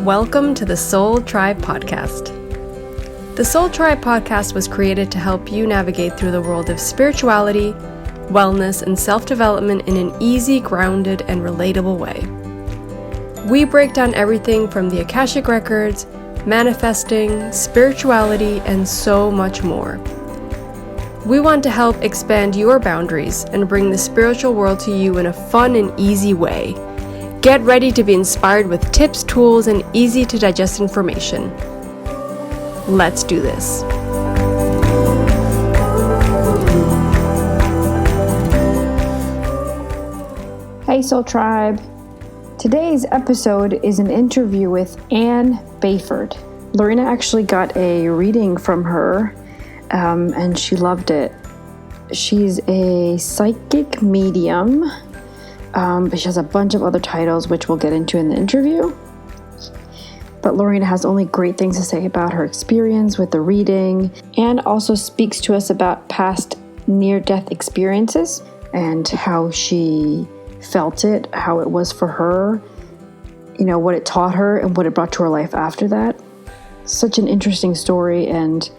Welcome to the Soul Tribe Podcast. The Soul Tribe Podcast was created to help you navigate through the world of spirituality, wellness, and self-development in an easy, grounded, and relatable way. We break down everything from the AKASHIC Records, manifesting, spirituality, and so much more. We want to help expand your boundaries and bring the spiritual world to you in a fun and easy way. Get ready to be inspired with tips, tools, and easy to digest information. Let's do this. Hey Soul Tribe. Today's episode is an interview with Anne Bayford. Lorena actually got a reading from her and she loved it. She's a psychic medium. But she has a bunch of other titles, which we'll get into in the interview. But Lorena has only great things to say about her experience with the reading, and also speaks to us about past near-death experiences and how she felt it, how it was for her, you know, what it taught her and what it brought to her life after that. Such an interesting story, and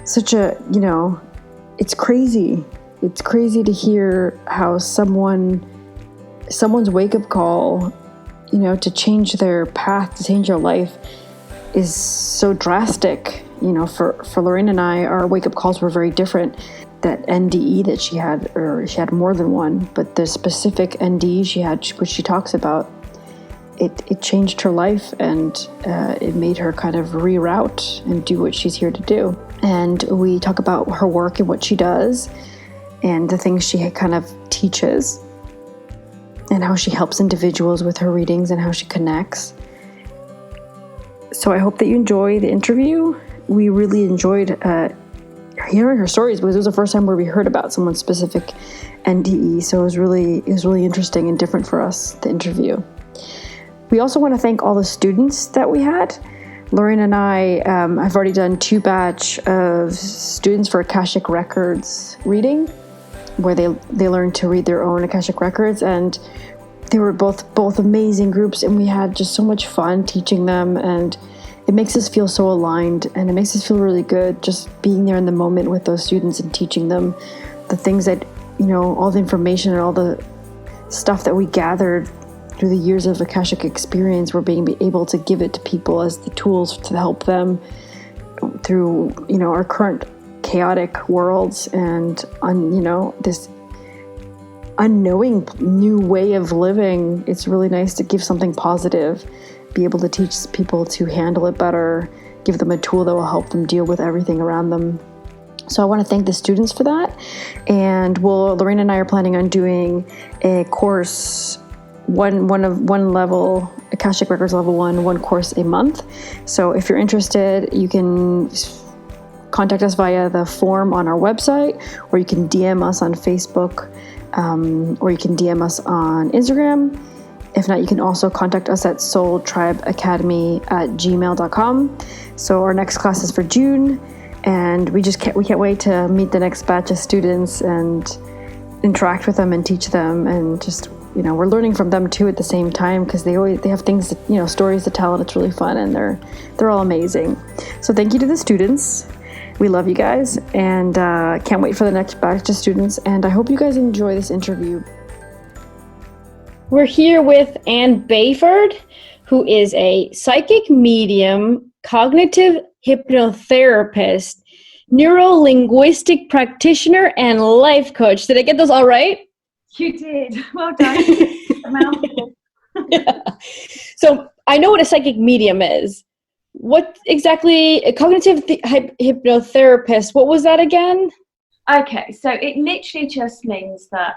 such a, you know, it's crazy. It's crazy to hear how someone's wake-up call, you know, to change their path, to change their life is so drastic. You know, for Lorena and I, our wake-up calls were very different. That NDE that she had, or she had more than one, but the specific NDE she had, which she talks about, it changed her life, and it made her kind of reroute and do what she's here to do. And we talk about her work and what she does and the things she kind of teaches, and how she helps individuals with her readings and how she connects. So I hope that you enjoy the interview. We really enjoyed hearing her stories because it was the first time where we heard about someone's specific NDE. So it was really interesting and different for us, the interview. We also want to thank all the students that we had. Lorena and I have already done 2 batch of students for AKASHIC Records reading, where they learned to read their own AKASHIC Records, and they were both amazing groups, and we had just so much fun teaching them, and it makes us feel so aligned, and it makes us feel really good just being there in the moment with those students and teaching them the things that, you know, all the information and all the stuff that we gathered through the years of AKASHIC experience. We're being able to give it to people as the tools to help them through, you know, our current chaotic worlds and you know, this unknowing new way of living. It's really nice to give something positive, be able to teach people to handle it better, give them a tool that will help them deal with everything around them. So I want to thank the students for that. And Lorena and I are planning on doing a course, one level, AKASHIC Records Level 1 course a month. So if you're interested, you can contact us via the form on our website, or you can DM us on Facebook, or you can DM us on Instagram. If not, you can also contact us at soultribeacademy@gmail.com. So our next class is for June, and we can't wait to meet the next batch of students and interact with them and teach them, and just, you know, we're learning from them too at the same time, because they have things, you know, stories to tell, and it's really fun, and they're all amazing. So thank you to the students. We love you guys, and can't wait for the next batch of students, and I hope you guys enjoy this interview. We're here with Anne Bayford, who is a psychic medium, cognitive hypnotherapist, neuro-linguistic practitioner, and life coach. Did I get those all right? You did. Well done. A mouthful. Yeah. So I know what a psychic medium is. What exactly, a cognitive hypnotherapist, what was that again? Okay, so it literally just means that,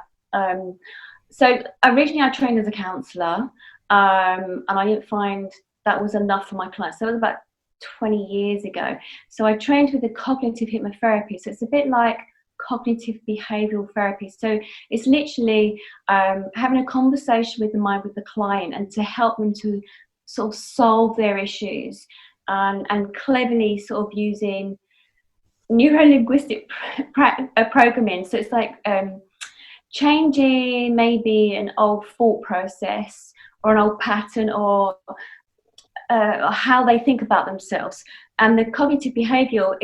so originally I trained as a counsellor, and I didn't find that was enough for my clients. So it was about 20 years ago. So I trained with a cognitive hypnotherapy. So it's a bit like cognitive behavioural therapy. So it's literally having a conversation with the mind, with the client, and to help them to sort of solve their issues, and cleverly sort of using neuro-linguistic programming. So it's like changing maybe an old thought process or an old pattern or how they think about themselves. And the cognitive behavioral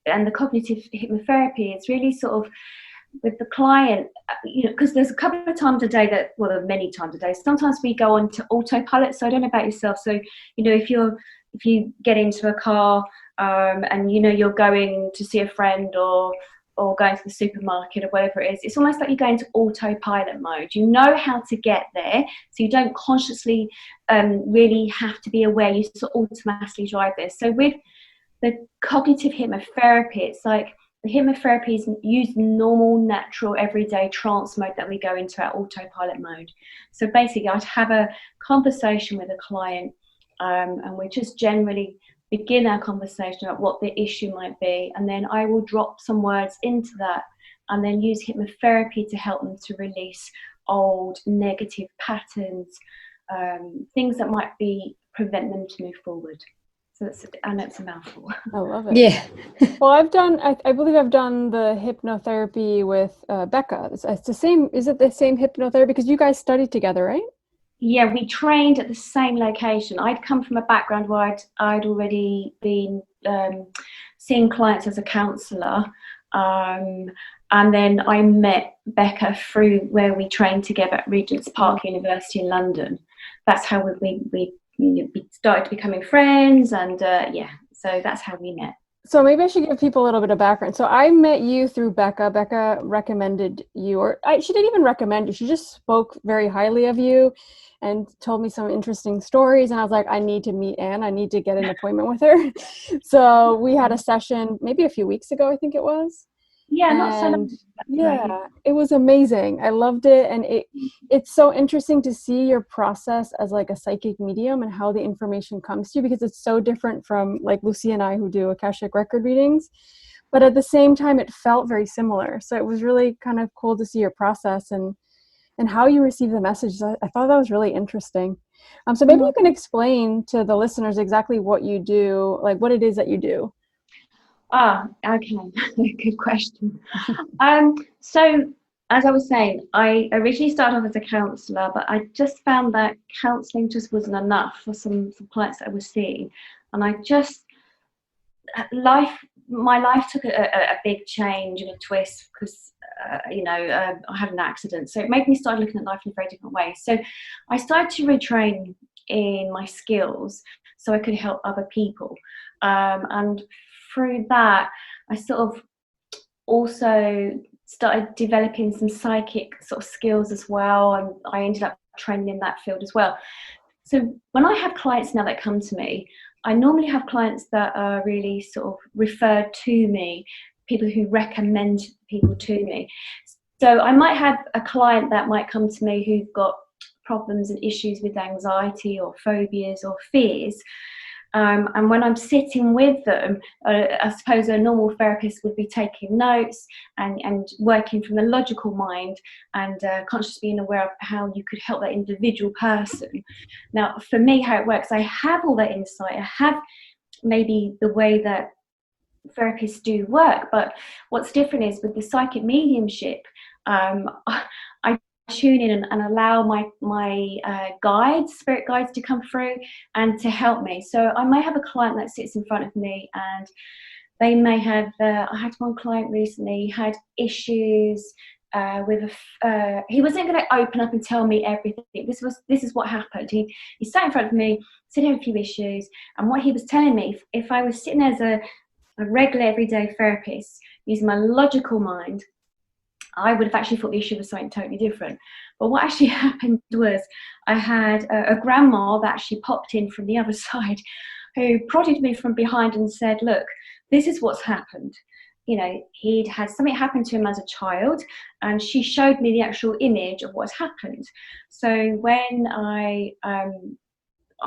and the cognitive hypnotherapy is really sort of with the client, because there's a couple of times a day there are many times a day. Sometimes we go on to autopilot. So I don't know about yourself. So, if you get into a car and you're going to see a friend or going to the supermarket or whatever it is, it's almost like you go into autopilot mode. You know how to get there, so you don't consciously really have to be aware. You sort of automatically drive there. So with the cognitive hypnotherapy, it's like the hypnotherapy is using normal, natural, everyday trance mode that we go into our autopilot mode. So basically, I'd have a conversation with a client, and we just generally begin our conversation about what the issue might be, and then I will drop some words into that and then use hypnotherapy to help them to release old negative patterns, things that might prevent them to move forward. So I know it's a mouthful. I love it. Yeah. Well, I believe I've done the hypnotherapy with Becca. It's the same. Is it the same hypnotherapy? Because you guys studied together, right? Yeah, we trained at the same location. I'd come from a background where I'd already been seeing clients as a counsellor, and then I met Becca through where we trained together at Regent's Park University in London. That's how we started becoming friends, and so that's how we met. So maybe I should give people a little bit of background. So I met you through Becca. Becca recommended you, she didn't even recommend you. She just spoke very highly of you and told me some interesting stories. And I was like, I need to meet Anne. I need to get an appointment with her. So we had a session maybe a few weeks ago, I think it was. Yeah, not so long. Yeah, it was amazing. I loved it. And it's so interesting to see your process as like a psychic medium and how the information comes to you, because it's so different from like Lucy and I who do AKASHIC record readings. But at the same time, it felt very similar. So it was really kind of cool to see your process and how you receive the message. I thought that was really interesting. So maybe you can explain to the listeners exactly what you do, like what it is that you do. Okay. Good question. So as I was saying, I originally started off as a counsellor, but I just found that counselling just wasn't enough for some clients that I was seeing. And my life took a big change and a twist because, I had an accident. So it made me start looking at life in a very different way. So I started to retrain in my skills so I could help other people. And through that, I sort of also started developing some psychic sort of skills as well, and I ended up training in that field as well. So when I have clients now that come to me, I normally have clients that are really sort of referred to me, people who recommend people to me. So I might have a client that might come to me who've got problems and issues with anxiety or phobias or fears. And when I'm sitting with them, I suppose a normal therapist would be taking notes and working from the logical mind and consciously being aware of how you could help that individual person. Now, for me, how it works, I have all that insight. I have maybe the way that therapists do work, but what's different is with the psychic mediumship, I tune in and allow my guides, spirit guides, to come through and to help me. So I may have a client that sits in front of me and they may have, I had one client recently, he had issues with he wasn't going to open up and tell me everything. This is what happened. He sat in front of me, said he had a few issues, and what he was telling me, if I was sitting as a regular everyday therapist using my logical mind, I would have actually thought the issue was something totally different. But what actually happened was I had a grandma that actually popped in from the other side who prodded me from behind and said, look, this is what's happened. He'd had something happen to him as a child, and she showed me the actual image of what's happened. So when I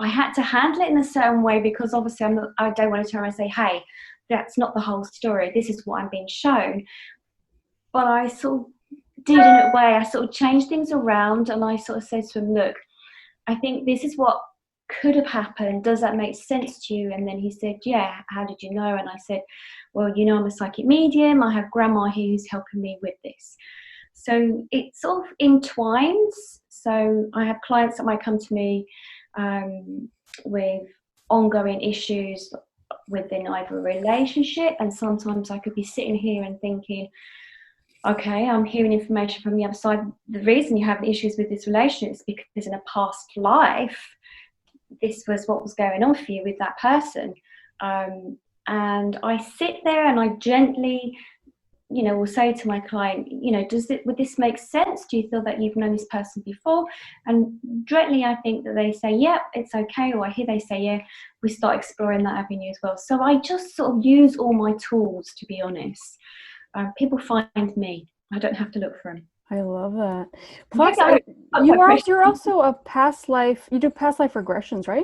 had to handle it in a certain way, because obviously I don't want to turn around and say, hey, that's not the whole story. This is what I'm being shown. But I sort of did in a way, I sort of changed things around, and I sort of said to him, look, I think this is what could have happened. Does that make sense to you? And then he said, yeah, how did you know? And I said, well, I'm a psychic medium. I have grandma who's helping me with this. So it sort of entwines. So I have clients that might come to me with ongoing issues within either a relationship, and sometimes I could be sitting here and thinking, okay, I'm hearing information from the other side. The reason you're having issues with this relationship is because in a past life, this was what was going on for you with that person. And I sit there and I gently, will say to my client, would this make sense? Do you feel that you've known this person before? And directly, I think that they say, yeah, it's okay. Or I hear they say, yeah, we start exploring that avenue as well. So I just sort of use all my tools, to be honest. People find me. I don't have to look for them. I love that. Plus, you're also a past life, you do past life regressions, right?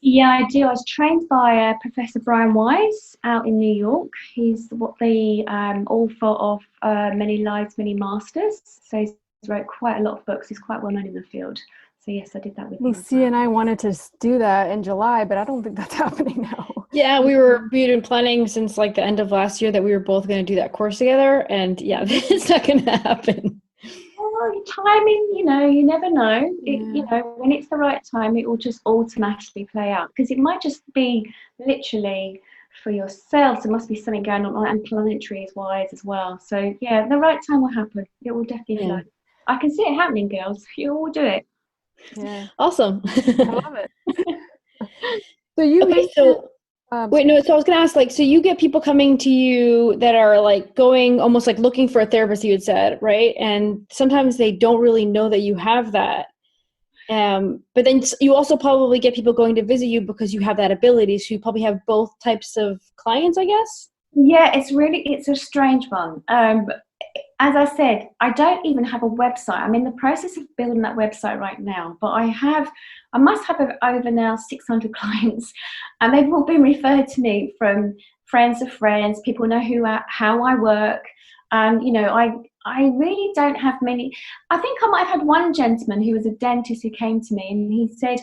Yeah, I do. I was trained by Professor Brian Wise out in New York. He's the author of Many Lives, Many Masters. So he's wrote quite a lot of books. He's quite well known in the field. So yes, I did that with him. Lucy and I wanted to do that in July, but I don't think that's happening now. Yeah, we'd been planning since like the end of last year that we were both going to do that course together, and yeah, it's not going to happen. Well, timing, you never know. When it's the right time, it will just automatically play out, because it might just be literally for yourselves. There must be something going on, and planetary wise as well. So yeah, the right time will happen. It will definitely flow. I can see it happening, girls. You all do it. Yeah, awesome. I love it. So you mentioned, so I was going to ask, so you get people coming to you that are like going almost like looking for a therapist, you had said, right? And sometimes they don't really know that you have that. But then you also probably get people going to visit you because you have that ability. So you probably have both types of clients, I guess? Yeah, it's a strange one. As I said, I don't even have a website. I'm in the process of building that website right now, but I must have over now 600 clients, and they've all been referred to me from friends of friends. People know how I work. And, I really don't have many. I think I might have had one gentleman who was a dentist who came to me, and he said,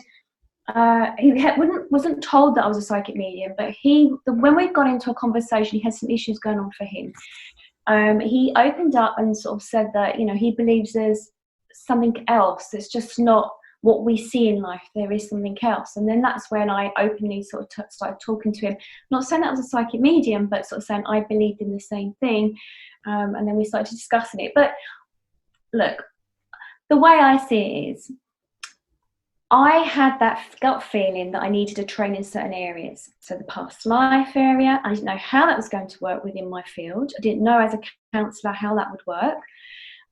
wasn't told that I was a psychic medium, but when we got into a conversation, he had some issues going on for him. He opened up and sort of said that, he believes there's something else. It's just not what we see in life. There is something else. And then that's when I openly sort of started talking to him, not saying that I was a psychic medium, but sort of saying I believed in the same thing. And then we started discussing it. But look, the way I see it is, I had that gut feeling that I needed to train in certain areas. So the past life area, I didn't know how that was going to work within my field. I didn't know as a counsellor how that would work.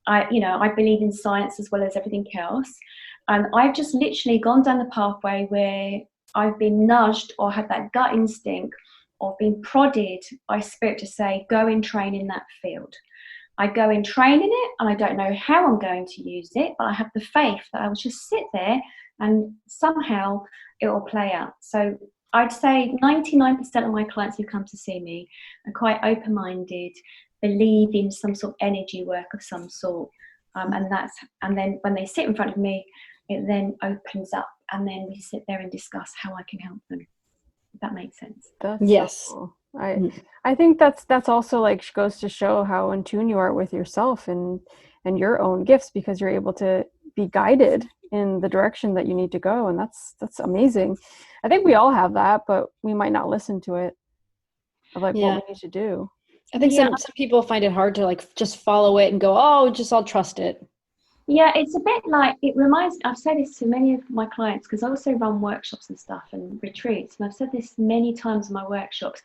I believe in science as well as everything else. And I've just literally gone down the pathway where I've been nudged or had that gut instinct or been prodded by spirit to say, go and train in that field. I go and train in it, and I don't know how I'm going to use it, but I have the faith that I will just sit there and somehow it will play out. So I'd say 99% of my clients who come to see me are quite open-minded, believe in some sort of energy work of some sort. And then when they sit in front of me, it then opens up, and then we sit there and discuss how I can help them. If that makes sense. Yes. So cool. I think that's also like goes to show how in tune you are with yourself and your own gifts, because you're able to be guided in the direction that you need to go. And that's amazing. I think we all have that, but we might not listen to it of what we need to do. I think some people find it hard to like just follow it and go, oh, I'll trust it. Yeah, it's a bit like, I've said this to many of my clients, because I also run workshops and stuff and retreats, and I've said this many times in my workshops.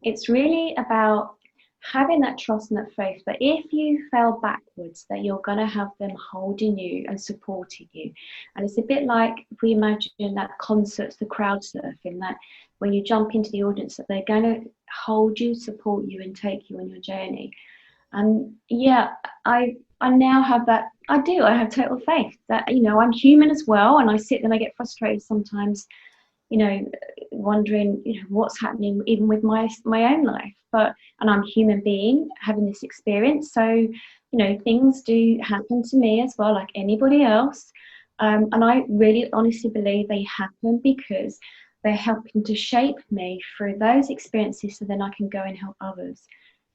It's really about having that trust and that faith that if you fell backwards, that you're going to have them holding you and supporting you. And it's a bit like, if we imagine that concerts, the crowd surfing, that when you jump into the audience, that they're going to hold you, support you, and take you on your journey. And yeah, I now have that. I have total faith that, I'm human as well, and I sit and I get frustrated sometimes, wondering, what's happening even with my own life. And I'm a human being having this experience. So, things do happen to me as well, like anybody else. And I really honestly believe they happen because they're helping to shape me through those experiences, so then I can go and help others.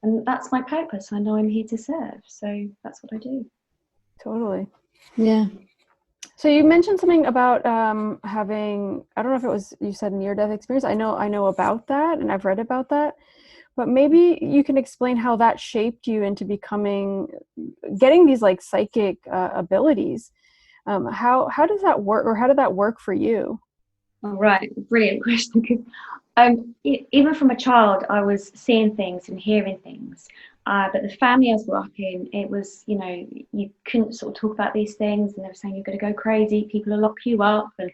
And that's my purpose. I know I'm here to serve. So that's what I do. Totally. Yeah. So you mentioned something about having, I don't know if it was, you said near-death experience. I know about that, and I've read about that. But maybe you can explain how that shaped you into getting these like psychic abilities. How does that work, or how did that work for you? All right, brilliant question. 'Cause, even from a child, I was seeing things and hearing things. But the family I grew up in, it was, you couldn't sort of talk about these things, and they were saying you're going to go crazy, people will lock you up. And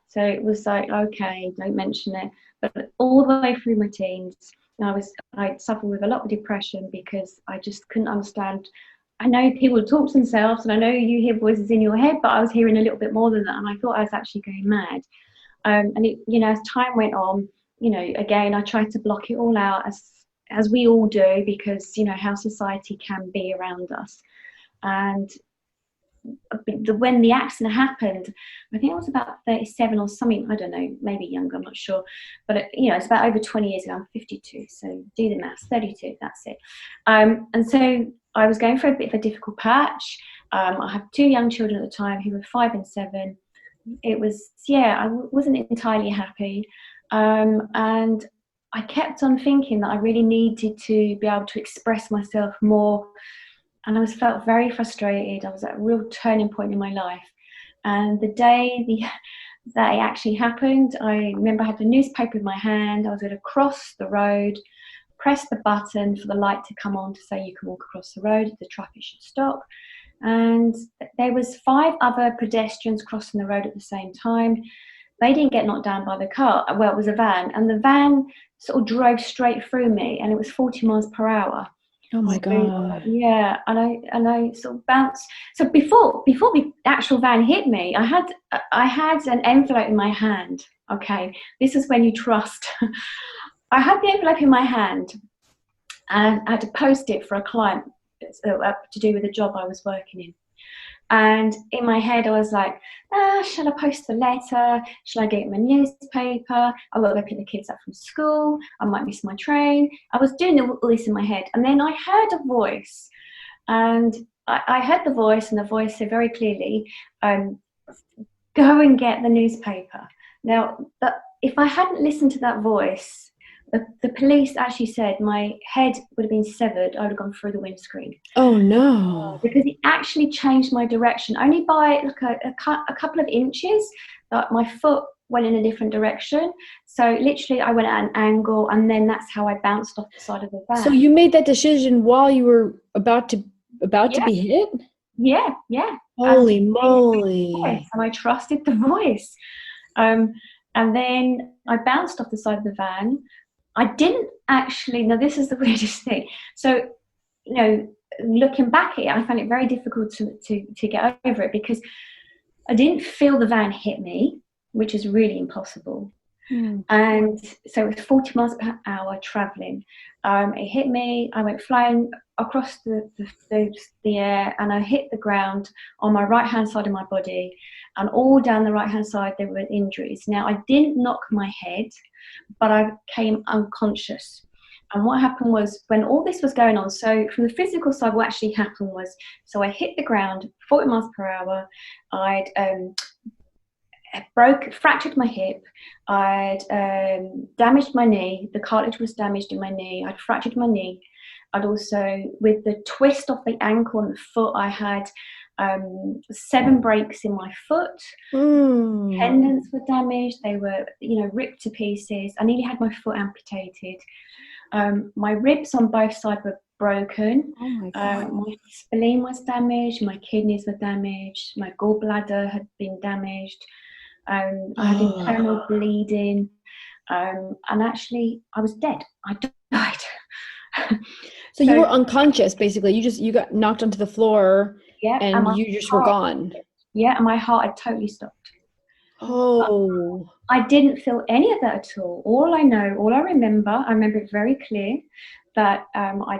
so it was like, okay, don't mention it. But all the way through my teens, I suffered with a lot of depression because I just couldn't understand. I know people talk to themselves, and I know you hear voices in your head, but I was hearing a little bit more than that, and I thought I was actually going mad. And it, as time went on, again, I tried to block it all out, as we all do, because how society can be around us. And when the accident happened, I think I was about 37 or something, I don't know, maybe younger, I'm not sure, but it's about over 20 years ago. I'm 52, so do the maths. 32, that's it. And so I was going for a bit of a difficult patch. I have 2 young children at the time who were 5 and 7. It was, I wasn't entirely happy, and I kept on thinking that I really needed to be able to express myself more, and I felt very frustrated. I was at a real turning point in my life, and the day that it actually happened, I remember I had the newspaper in my hand. I was going to cross the road, press the button for the light to come on to say you can walk across the road, the traffic should stop. And there was 5 other pedestrians crossing the road at the same time. They didn't get knocked down by the car. Well, it was a van, and the van sort of drove straight through me, and it was 40 miles per hour. Oh my God. Yeah, and I sort of bounced. So before the actual van hit me, I had an envelope in my hand. Okay, this is when you trust. I had the envelope in my hand, and I had to post it for a client to do with the job I was working in. And in my head, I was like, shall I post the letter? Shall I get my newspaper? I will go pick the kids up from school. I might miss my train. I was doing all this in my head. And then I heard a voice. And I heard the voice, and the voice said very clearly, go and get the newspaper. Now, if I hadn't listened to that voice, the police actually said my head would have been severed. I would have gone through the windscreen. Oh no! Because it actually changed my direction only by like a couple of inches. That my foot went in a different direction. So literally, I went at an angle, and then that's how I bounced off the side of the van. So you made that decision while you were about to be hit? Yeah. Holy moly! And I trusted the voice. And then I bounced off the side of the van. I didn't actually, now this is the weirdest thing. So, looking back at it, I found it very difficult to get over it, because I didn't feel the van hit me, which is really impossible. And so it was 40 miles per hour traveling. It hit me. I went flying across the air, and I hit the ground on my right hand side of my body, and all down the right hand side there were injuries. Now, I didn't knock my head, but I came unconscious. And what happened was, when all this was going on, so from the physical side, what actually happened was, so I hit the ground 40 miles per hour. I'd fractured my hip. I'd damaged my knee. The cartilage was damaged in my knee. I'd fractured my knee. I'd also, with the twist of the ankle and the foot, I had 7 breaks in my foot. Tendons were damaged. They were, ripped to pieces. I nearly had my foot amputated. My ribs on both sides were broken. Oh my God. My spleen was damaged. My kidneys were damaged. My gallbladder had been damaged. I had internal bleeding. And actually, I was dead. I died. So you were unconscious, basically. You got knocked onto the floor, and you just were gone. Yeah, and my heart had totally stopped. Oh. I didn't feel any of that at all. All I remember it very clear, that I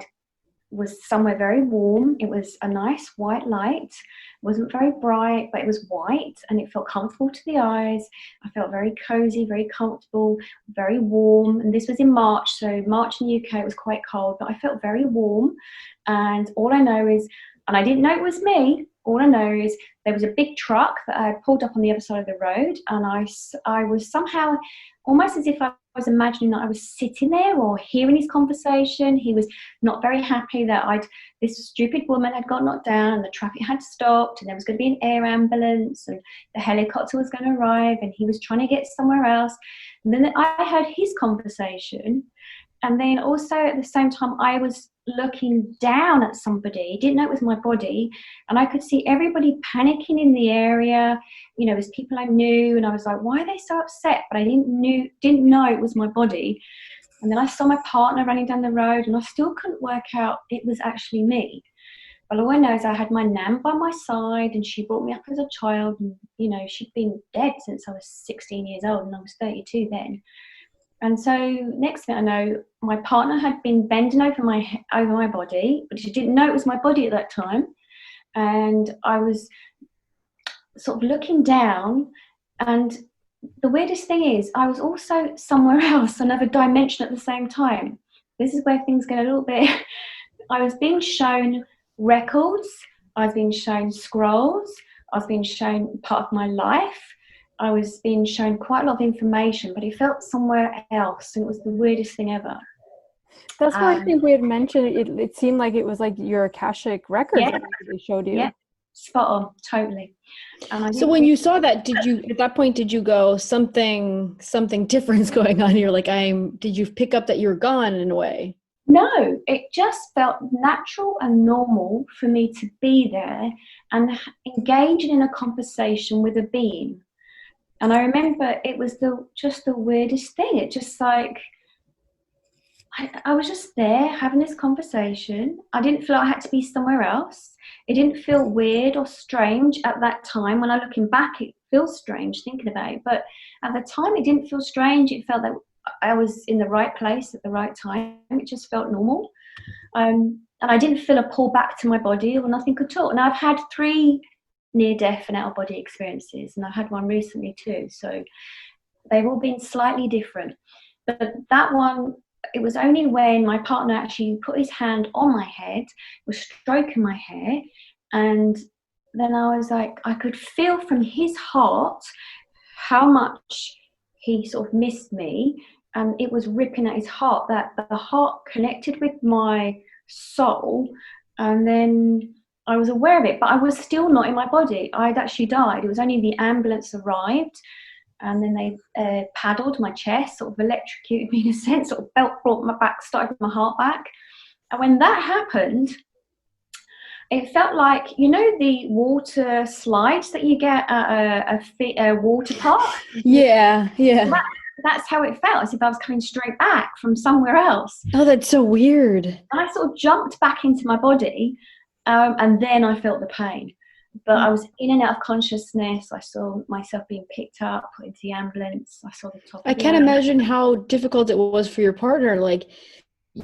was somewhere very warm. It was a nice white light. It wasn't very bright, but it was white, and it felt comfortable to the eyes. I felt very cozy, very comfortable, very warm. And this was in March, so March in the UK, it was quite cold, but I felt very warm. And all I know is, and I didn't know it was me, All I know is there was a big truck that I had pulled up on the other side of the road, and I was somehow almost as if I was imagining that I was sitting there or hearing his conversation. He was not very happy that this stupid woman had got knocked down and the traffic had stopped and there was going to be an air ambulance and the helicopter was going to arrive and he was trying to get somewhere else. And then I heard his conversation. And then also at the same time, I was looking down at somebody, didn't know it was my body, and I could see everybody panicking in the area. You know, there's people I knew, and I was like, why are they so upset? But I didn't know it was my body. And then I saw my partner running down the road, and I still couldn't work out it was actually me. But all I know is I had my nan by my side, and she brought me up as a child, and, you know, she'd been dead since I was 16 years old, and I was 32 then. And so next thing I know, my partner had been bending over my body, but she didn't know it was my body at that time. And I was sort of looking down, and the weirdest thing is I was also somewhere else, another dimension at the same time. This is where things get a little bit... I was being shown records, I was being shown scrolls, I was being shown part of my life. I was being shown quite a lot of information, but it felt somewhere else, and it was the weirdest thing ever. That's why I think we had mentioned it seemed like it was like your Akashic records that they showed you. Yeah, spot on, totally. And so when you saw that, at that point, did you go, something different's going on here? Like, did you pick up that you were gone in a way? No, it just felt natural and normal for me to be there and engaging in a conversation with a being. And I remember it was just the weirdest thing. It just like, I was just there having this conversation. I didn't feel I had to be somewhere else. It didn't feel weird or strange at that time. When I'm looking back, it feels strange thinking about it. But at the time, it didn't feel strange. It felt that I was in the right place at the right time. It just felt normal. And I didn't feel a pull back to my body or nothing at all. And I've had 3 near-death and out-of-body experiences, and I've had one recently too, so they've all been slightly different. But that one, it was only when my partner actually put his hand on my head, was stroking my hair, and then I was like, I could feel from his heart how much he sort of missed me, and it was ripping at his heart, that the heart connected with my soul, and then I was aware of it, but I was still not in my body. I'd actually died. It was only the ambulance arrived, and then they paddled my chest, sort of electrocuted me in a sense, sort of brought my back, started my heart back. And when that happened, it felt like, you know, the water slides that you get at a water park? Yeah. That's how it felt, as if I was coming straight back from somewhere else. Oh, that's so weird. And I sort of jumped back into my body. And then I felt the pain, but I was in and out of consciousness. I saw myself being picked up, put into the ambulance. I saw the top. I can't imagine how difficult it was for your partner. Like,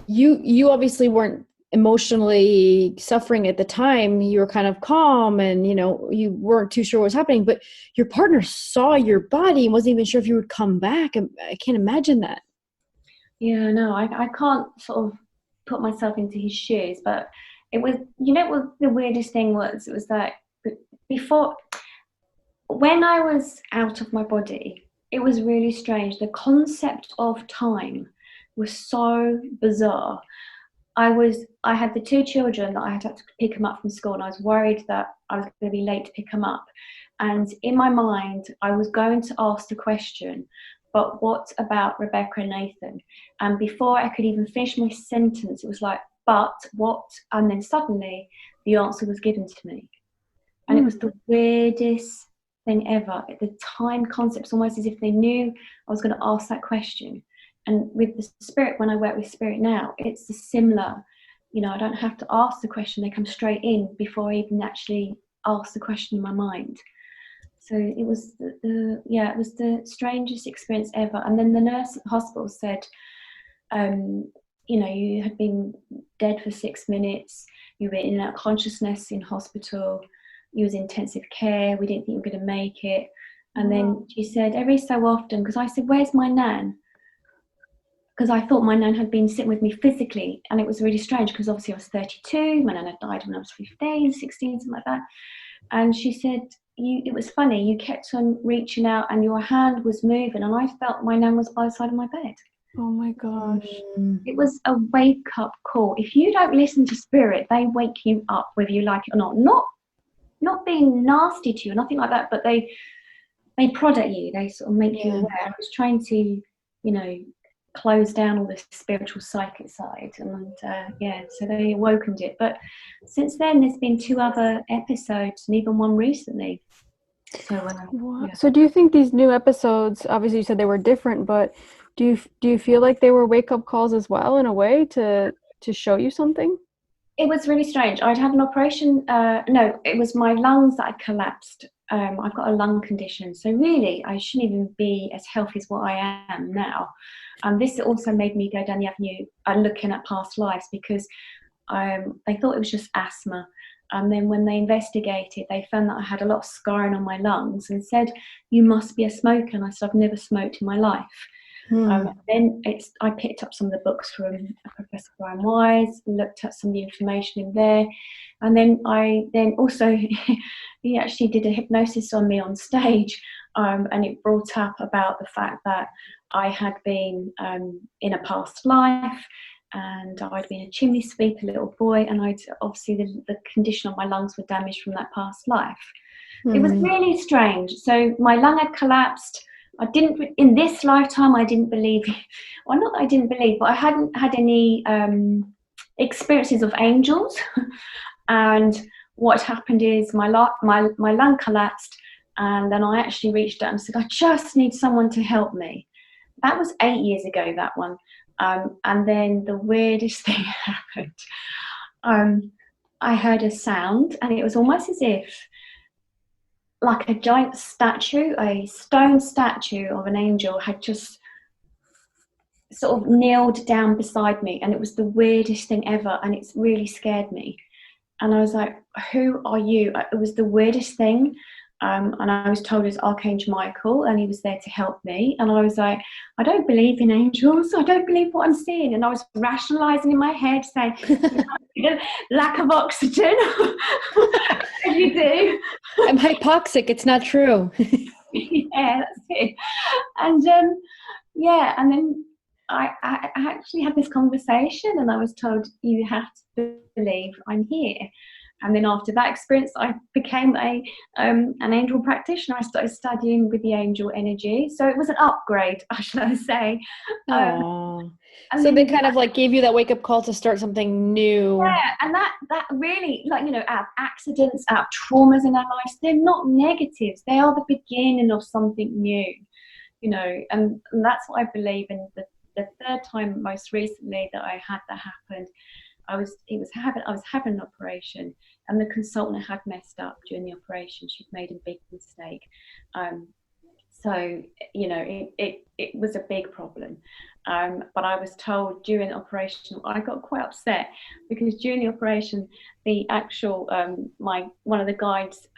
you obviously weren't emotionally suffering at the time. You were kind of calm, and you weren't too sure what was happening. But your partner saw your body and wasn't even sure if you would come back. And I can't imagine that. Yeah, no, I can't sort of put myself into his shoes, but. It was, what the weirdest thing was? It was that when I was out of my body, it was really strange. The concept of time was so bizarre. I had the 2 children that I had to pick them up from school, and I was worried that I was going to be late to pick them up. And in my mind, I was going to ask the question, but what about Rebecca and Nathan? And before I could even finish my sentence, it was like, but what? And then suddenly the answer was given to me. And it was the weirdest thing ever. The time concept's almost as if they knew I was going to ask that question. And with the spirit, when I work with spirit now, it's similar. I don't have to ask the question. They come straight in before I even actually ask the question in my mind. So it was it was the strangest experience ever. And then the nurse at the hospital said, you had been dead for 6 minutes, you were in and out of consciousness in hospital, you was in intensive care, we didn't think you were going to make it. And then she said, every so often, because I said, where's my nan? Because I thought my nan had been sitting with me physically, and it was really strange, because obviously I was 32, my nan had died when I was 15, 16, something like that. And she said, it was funny, you kept on reaching out and your hand was moving, and I felt my nan was by the side of my bed. Oh my gosh. It was a wake-up call. If you don't listen to spirit, they wake you up, whether you like it or not. Not being nasty to you, nothing like that, but they prod at you. They sort of make you aware. I was trying to, you know, close down all the spiritual psychic side, and so they awakened it. But since then, there's been 2 other episodes, and even one recently. So, So do you think these new episodes, obviously you said they were different, but do you feel like they were wake-up calls as well, in a way, to show you something? It was really strange. I'd had an operation. No, it was my lungs that had collapsed. I've got a lung condition, so really I shouldn't even be as healthy as what I am now. And this also made me go down the avenue looking at past lives, because they thought it was just asthma. And then when they investigated, they found that I had a lot of scarring on my lungs, and said, you must be a smoker. And I said, I've never smoked in my life. Then I picked up some of the books from Professor Brian Wise, looked at some of the information in there, and then also he actually did a hypnosis on me on stage, and it brought up about the fact that I had been in a past life, and I'd been a chimney sweep, a little boy, and obviously the condition of my lungs were damaged from that past life. It was really strange. So my lung had collapsed. In this lifetime, I didn't believe, well, not that I didn't believe, but I hadn't had any experiences of angels. And what happened is my lung collapsed, and then I actually reached out and said, I just need someone to help me. That was 8 years ago, that one. And then the weirdest thing happened. I heard a sound, and it was almost as if, like a giant statue, a stone statue of an angel had just sort of kneeled down beside me, and it was the weirdest thing ever, and it's really scared me. And I was like, who are you? It was the weirdest thing. And I was told it was Archangel Michael, and he was there to help me. And I was like, I don't believe in angels. I don't believe what I'm seeing. And I was rationalizing in my head, saying, lack of oxygen. As you do. I'm hypoxic. It's not true. Yeah, that's it. And and then I actually had this conversation, and I was told, you have to believe I'm here. And then after that experience, I became an angel practitioner. I started studying with the angel energy. So it was an upgrade, I should say. So they kind of like gave you that wake-up call to start something new. Yeah, and that really, like, you know, our accidents, our traumas in our lives, they're not negatives. They are the beginning of something new, you know. And that's what I believe in. The third time, most recently, that I had that happen, I was having an operation, and the consultant had messed up during the operation. She'd made a big mistake. So, you know, it was a big problem. But I was told during the operation, I got quite upset, because during the operation, the actual, one of the guides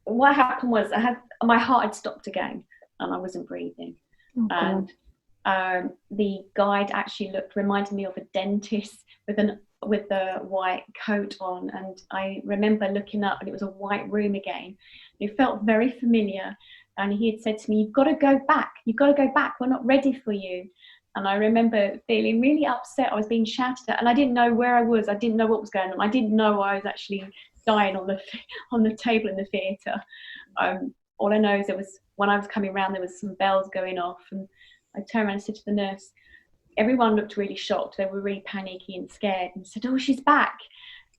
what happened was my heart had stopped again, and I wasn't breathing. Okay. And the guide actually reminded me of a dentist with the white coat on, and I remember looking up, and it was a white room again. It felt very familiar, and he had said to me, you've got to go back, we're not ready for you. And I remember feeling really upset. I was being shouted at, and I didn't know where I was. I didn't know what was going on. I didn't know I was actually dying on the table in the theatre. All I know is when I was coming around, there was some bells going off, and I turned around and said to the nurse, everyone looked really shocked. They were really panicky and scared, and said, oh, she's back.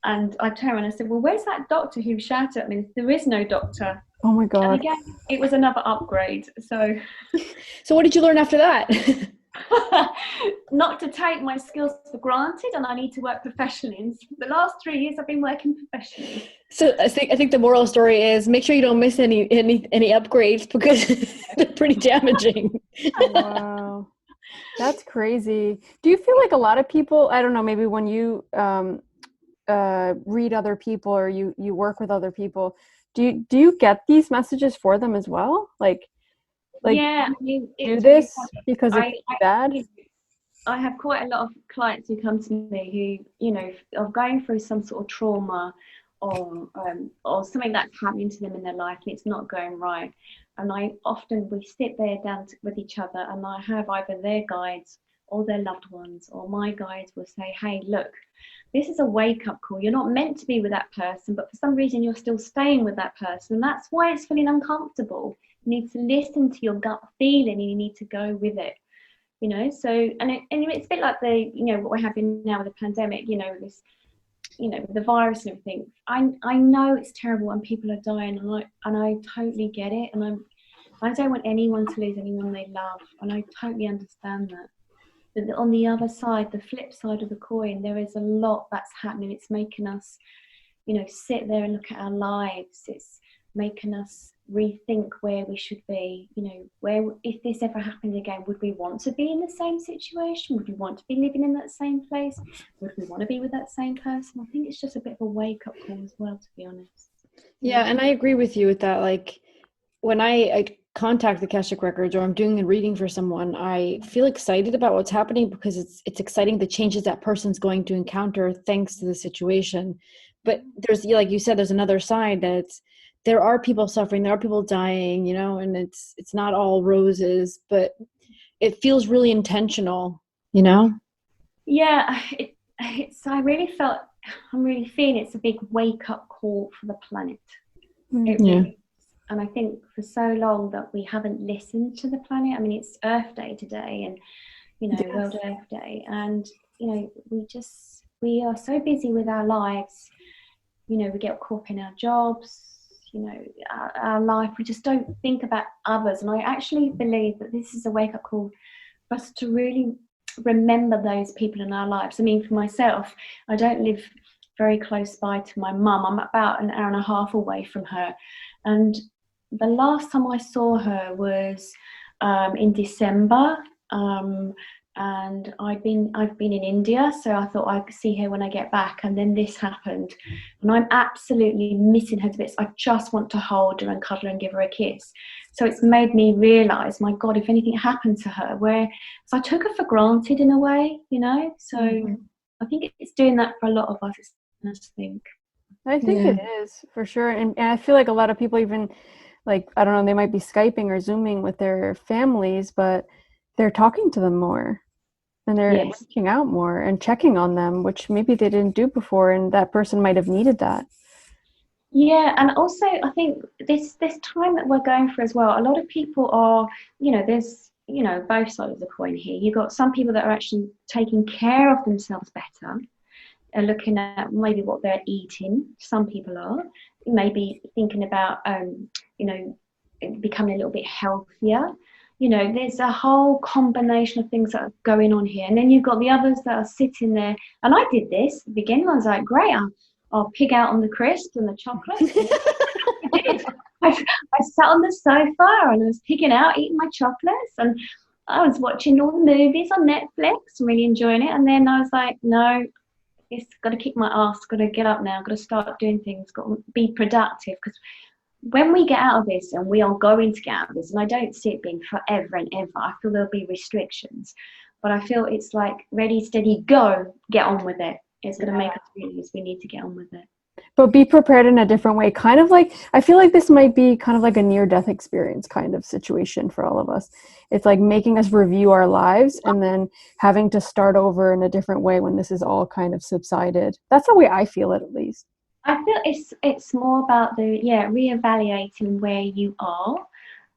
And I turned around and I said, well, where's that doctor who shouted at me? There is no doctor. Oh my God. And again, it was another upgrade. So what did you learn after that? Not to take my skills for granted, and I need to work professionally. And for the last 3 years, I've been working professionally. So I think the moral story is make sure you don't miss any upgrades, because they're pretty damaging. Wow. That's crazy. Do you feel like a lot of people, I don't know, maybe when you read other people, or you work with other people, do you get these messages for them as well? Like yeah, I mean, do this because it's bad? I have quite a lot of clients who come to me who, you know, are going through some sort of trauma, or something that's happening to them in their life and it's not going right. And we sit there with each other, and I have either their guides or their loved ones or my guides will say, hey, look, this is a wake-up call. You're not meant to be with that person, but for some reason you're still staying with that person. And that's why it's feeling uncomfortable. You need to listen to your gut feeling and you need to go with it. You know, so, and it's a bit like what we're having now with the pandemic, this, with the virus and everything. I know it's terrible and people are dying, and I totally get it. And I don't want anyone to lose anyone they love. And I totally understand that. But on the other side, the flip side of the coin, there is a lot that's happening. It's making us, sit there and look at our lives. It's making us rethink where we should be. Where, if this ever happened again, would we want to be in the same situation? Would we want to be living in that same place? Would we want to be with that same person? I think it's just a bit of a wake-up call as well, to be honest. Yeah, and I agree with you with that. Like, when I contact the Akashic Records or I'm doing a reading for someone, I feel excited about what's happening because it's exciting the changes that person's going to encounter thanks to the situation. But there's, like you said, there's another side that there are people suffering, there are people dying, and it's not all roses, but it feels really intentional, Yeah, I'm really feeling it's a big wake-up call for the planet. It really is. And I think for so long that we haven't listened to the planet. I mean, it's Earth Day today, and yes. World Earth Day, and we are so busy with our lives. We get caught up in our jobs, our life. We just don't think about others. And I actually believe that this is a wake-up call for us to really remember those people in our lives. I mean, for myself, I don't live very close by to my mum. I'm about an hour and a half away from her, and the last time I saw her was in December, and I've been in India, so I thought I could see her when I get back, and then this happened, and I'm absolutely missing her to bits. I just want to hold her and cuddle her and give her a kiss. So it's made me realise, my God, if anything happened to her, so I took her for granted in a way, So I think it's doing that for a lot of us. It's nice to think. I think it is, for sure. And I feel like a lot of people even, like, I don't know, they might be Skyping or Zooming with their families, but they're talking to them more and they're reaching out more and checking on them, which maybe they didn't do before, and that person might have needed that. Yeah, and also I think this time that we're going through as well, a lot of people are, there's, both sides of the coin here. You've got some people that are actually taking care of themselves better, are looking at maybe what they're eating. Some people are maybe thinking about, becoming a little bit healthier. There's a whole combination of things that are going on here. And then you've got the others that are sitting there. And I did this at the beginning. I was like, great, I'll pig out on the crisps and the chocolate. I sat on the sofa and I was pigging out, eating my chocolates. And I was watching all the movies on Netflix, really enjoying it. And then I was like, no, it's got to kick my ass, got to get up now, got to start doing things, got to be productive. Because when we get out of this, and we are going to get out of this, and I don't see it being forever and ever, I feel there'll be restrictions, but I feel it's like ready, steady, go, get on with it. It's going to make us realize we need to get on with it. But be prepared in a different way. Kind of like, I feel like this might be kind of like a near-death experience kind of situation for all of us. It's like making us review our lives and then having to start over in a different way when this is all kind of subsided. That's the way I feel it, at least. I feel it's more about reevaluating where you are.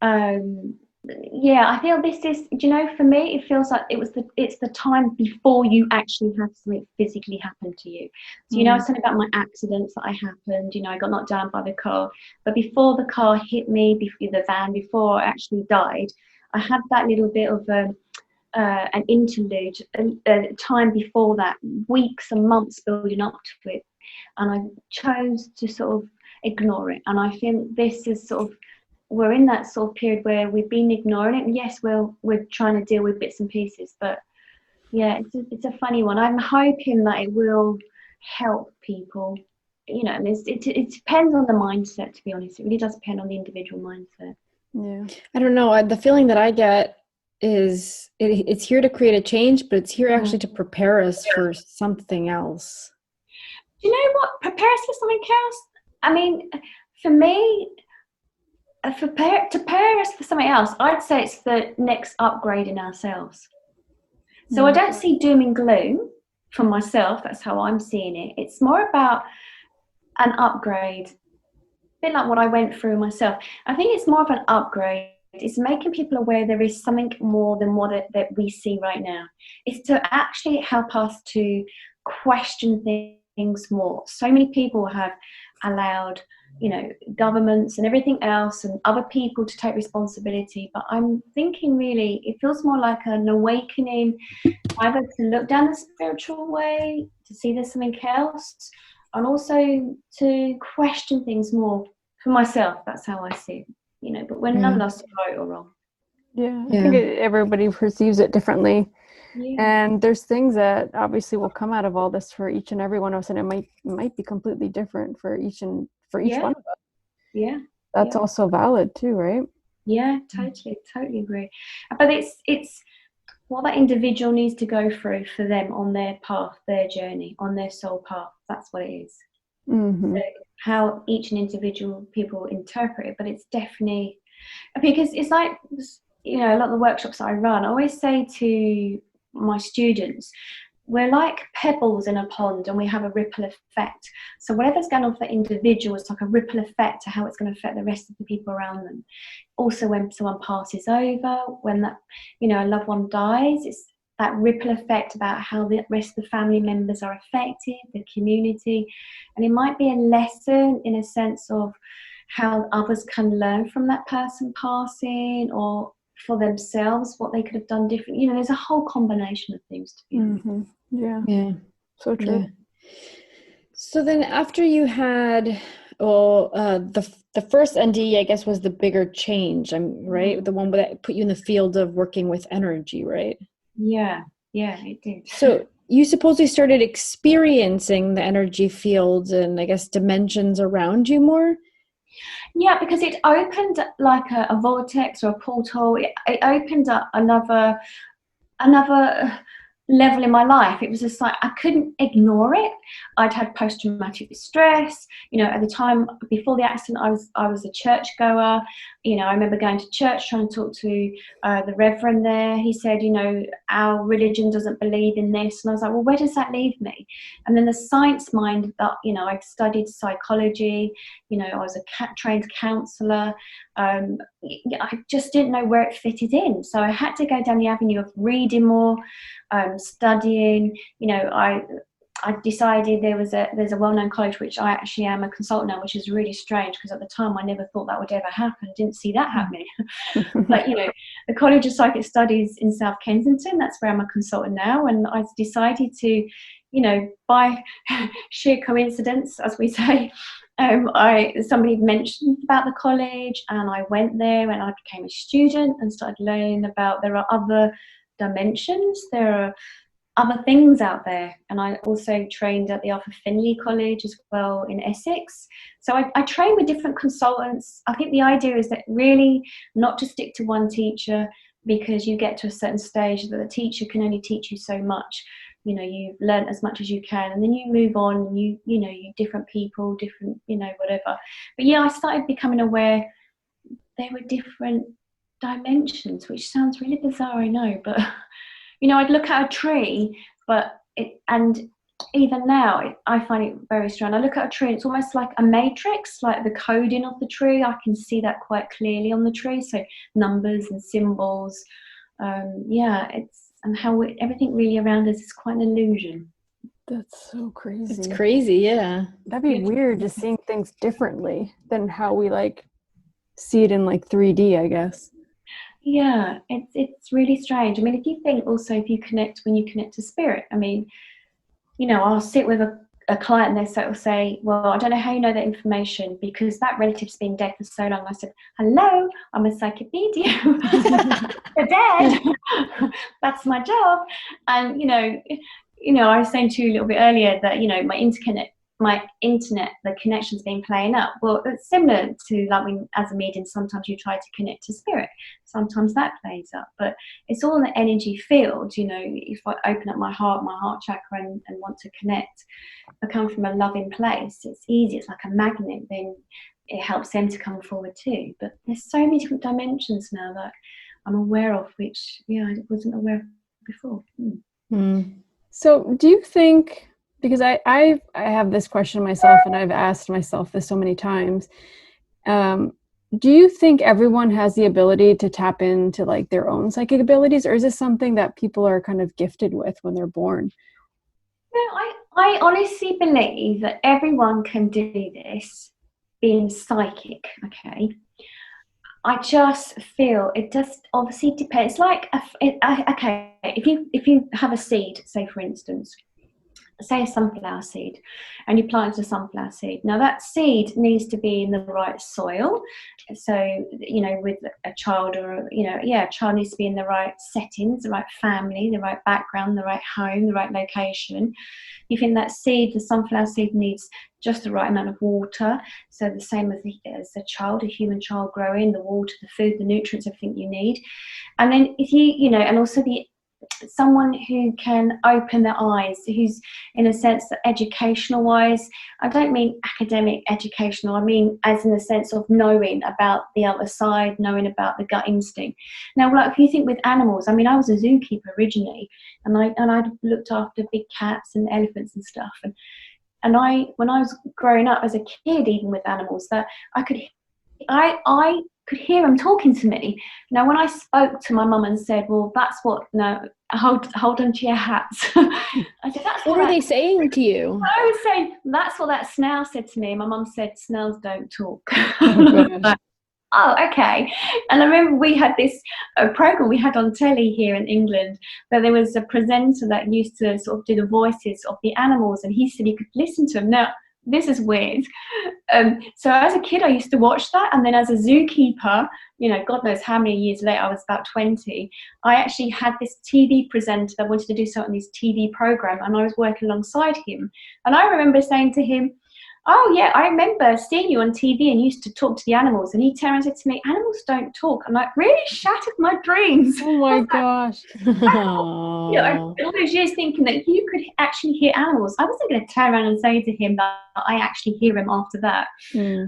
I feel this is, for me, it feels like it's the time before you actually have something physically happen to you. So, I was saying about my accidents that I happened, I got knocked down by the car, but before the car hit me, the van, before I actually died, I had that little bit of an interlude, a time before that, weeks and months building up to it. And I chose to sort of ignore it. And I think this is sort of, we're in that sort of period where we've been ignoring it. And yes, we're trying to deal with bits and pieces, but it's a funny one. I'm hoping that it will help people, and it depends on the mindset, to be honest. It really does depend on the individual mindset. Yeah. I don't know. The feeling that I get is it's here to create a change, but it's here actually to prepare us for something else. Do you know what? Prepare us for something else. I mean, for me, to prepare us for something else, I'd say it's the next upgrade in ourselves. So I don't see doom and gloom for myself. That's how I'm seeing it. It's more about an upgrade, a bit like what I went through myself. I think it's more of an upgrade. It's making people aware there is something more than that we see right now. It's to actually help us to question things more. So many people have allowed, governments and everything else and other people to take responsibility. But I'm thinking really, it feels more like an awakening, either to look down the spiritual way, to see there's something else, and also to question things more for myself. That's how I see it, but when none of us are right or wrong. Yeah, I think everybody perceives it differently. Yeah. And there's things that obviously will come out of all this for each and every one of us, and it might be completely different for each one of us. Yeah. That's also valid too, right? Yeah, totally agree. But it's what that individual needs to go through for them on their path, their journey, on their soul path. That's what it is. So how each and individual people interpret it, but it's definitely, because it's like, a lot of the workshops I run, I always say to my students, we're like pebbles in a pond and we have a ripple effect. So whatever's going on for the individual, it's like a ripple effect to how it's going to affect the rest of the people around them. Also, when someone passes over, when that, a loved one dies, it's that ripple effect about how the rest of the family members are affected, the community. And it might be a lesson in a sense of how others can learn from that person passing, or for themselves what they could have done different. There's a whole combination of things to be honest. Yeah, so true. So then after you had the first NDE, I guess, was the bigger change, right? The one that put you in the field of working with energy, right? Yeah, it did. So you supposedly started experiencing the energy fields and I guess dimensions around you more? Yeah, because it opened like a vortex or a portal. It opened up another level in my life. It was just like I couldn't ignore it. I'd had post-traumatic stress. At the time before the accident, I was a church goer. I remember going to church trying to talk to the reverend there. He said, our religion doesn't believe in this, and I was like, well, where does that leave me? And then the science mind that I studied psychology. I was a trained counsellor. I just didn't know where it fitted in, so I had to go down the avenue of reading more, studying. I decided there's a well-known college which I actually am a consultant now, which is really strange because at the time I never thought that would ever happen. I didn't see that happening. But the College of Psychic Studies in South Kensington, that's where I'm a consultant now, and I decided to, by sheer coincidence, as we say, somebody mentioned about the college, and I went there and I became a student and started learning about there are other dimensions, there are other things out there. And I also trained at the Arthur Findlay College as well in Essex. So I train with different consultants. I think the idea is that really not to stick to one teacher, because you get to a certain stage that the teacher can only teach you so much. You've learned as much as you can, and then you move on, and you different people, different, whatever. But I started becoming aware there were different dimensions, which sounds really bizarre, I know, but I'd look at a tree, and even now I find it very strange. I look at a tree and it's almost like a matrix, like the coding of the tree. I can see that quite clearly on the tree. So numbers and symbols, and how everything really around us is quite an illusion. That's so crazy. It's crazy, yeah. That'd be weird, just seeing things differently than how we see it in 3D, I guess. Yeah, it's really strange. I mean, if you think also, when you connect to spirit, I mean, I'll sit with a client and they'll say, well, I don't know how you know that information because that relative's been dead for so long. I said, hello, I'm a psychic medium. They're dead. That's my job. And, I was saying to you a little bit earlier that, my my internet, the connection's been playing up. Well, it's similar to like when, as a medium, sometimes you try to connect to spirit. Sometimes that plays up, but it's all in the energy field. You know, if I open up my heart chakra, and want to connect, I come from a loving place. It's easy. It's like a magnet. Then it helps them to come forward too. But there's so many different dimensions now that I'm aware of, which I wasn't aware of before. So do you think, because I have this question myself, and I've asked myself this so many times, do you think everyone has the ability to tap into like their own psychic abilities, or is this something that people are kind of gifted with when they're born? No, I honestly believe that everyone can do this, being psychic, okay? I just feel it just obviously depends. Like, okay, if you have a seed, say for instance, say a sunflower seed, and you plant a sunflower seed. Now that seed needs to be in the right soil. So, you know, with a child, or, you know, a child needs to be in the right settings, the right family, the right background, the right home, the right location. You think that seed, the sunflower seed, needs just the right amount of water. So the same as a child, a human child growing, the water, the food, the nutrients, everything you need. And then if you know, and also someone who can open their eyes, who's in a sense that educational wise, I don't mean academic educational, I mean as in the sense of knowing about the other side, knowing about the gut instinct. Now, like if you think with animals, I mean, I was a zookeeper originally, and I looked after big cats and elephants and stuff, and when I was growing up as a kid, even with animals, that I could hear them talking to me. Now, when I spoke to my mum and said, well, that's what, no, hold on to your hats. I said, that's what were they saying to you? I was saying, that's what that snail said to me. My mum said, snails don't talk. Oh, okay. And I remember we had this program we had on telly here in England, where there was a presenter that used to sort of do the voices of the animals, and he said you could listen to them. Now, this is weird. So as a kid, I used to watch that, and then as a zookeeper, you know, God knows how many years later, I was about 20, I actually had this TV presenter that wanted to do something on this TV program, and I was working alongside him. And I remember saying to him, oh yeah, I remember seeing you on TV and you used to talk to the animals. And he turned and said to me, animals don't talk. I'm like, really shattered my dreams. Oh my gosh. You know, all those years thinking that you could actually hear animals. I wasn't going to turn around and say to him that I actually hear him after that. Yeah,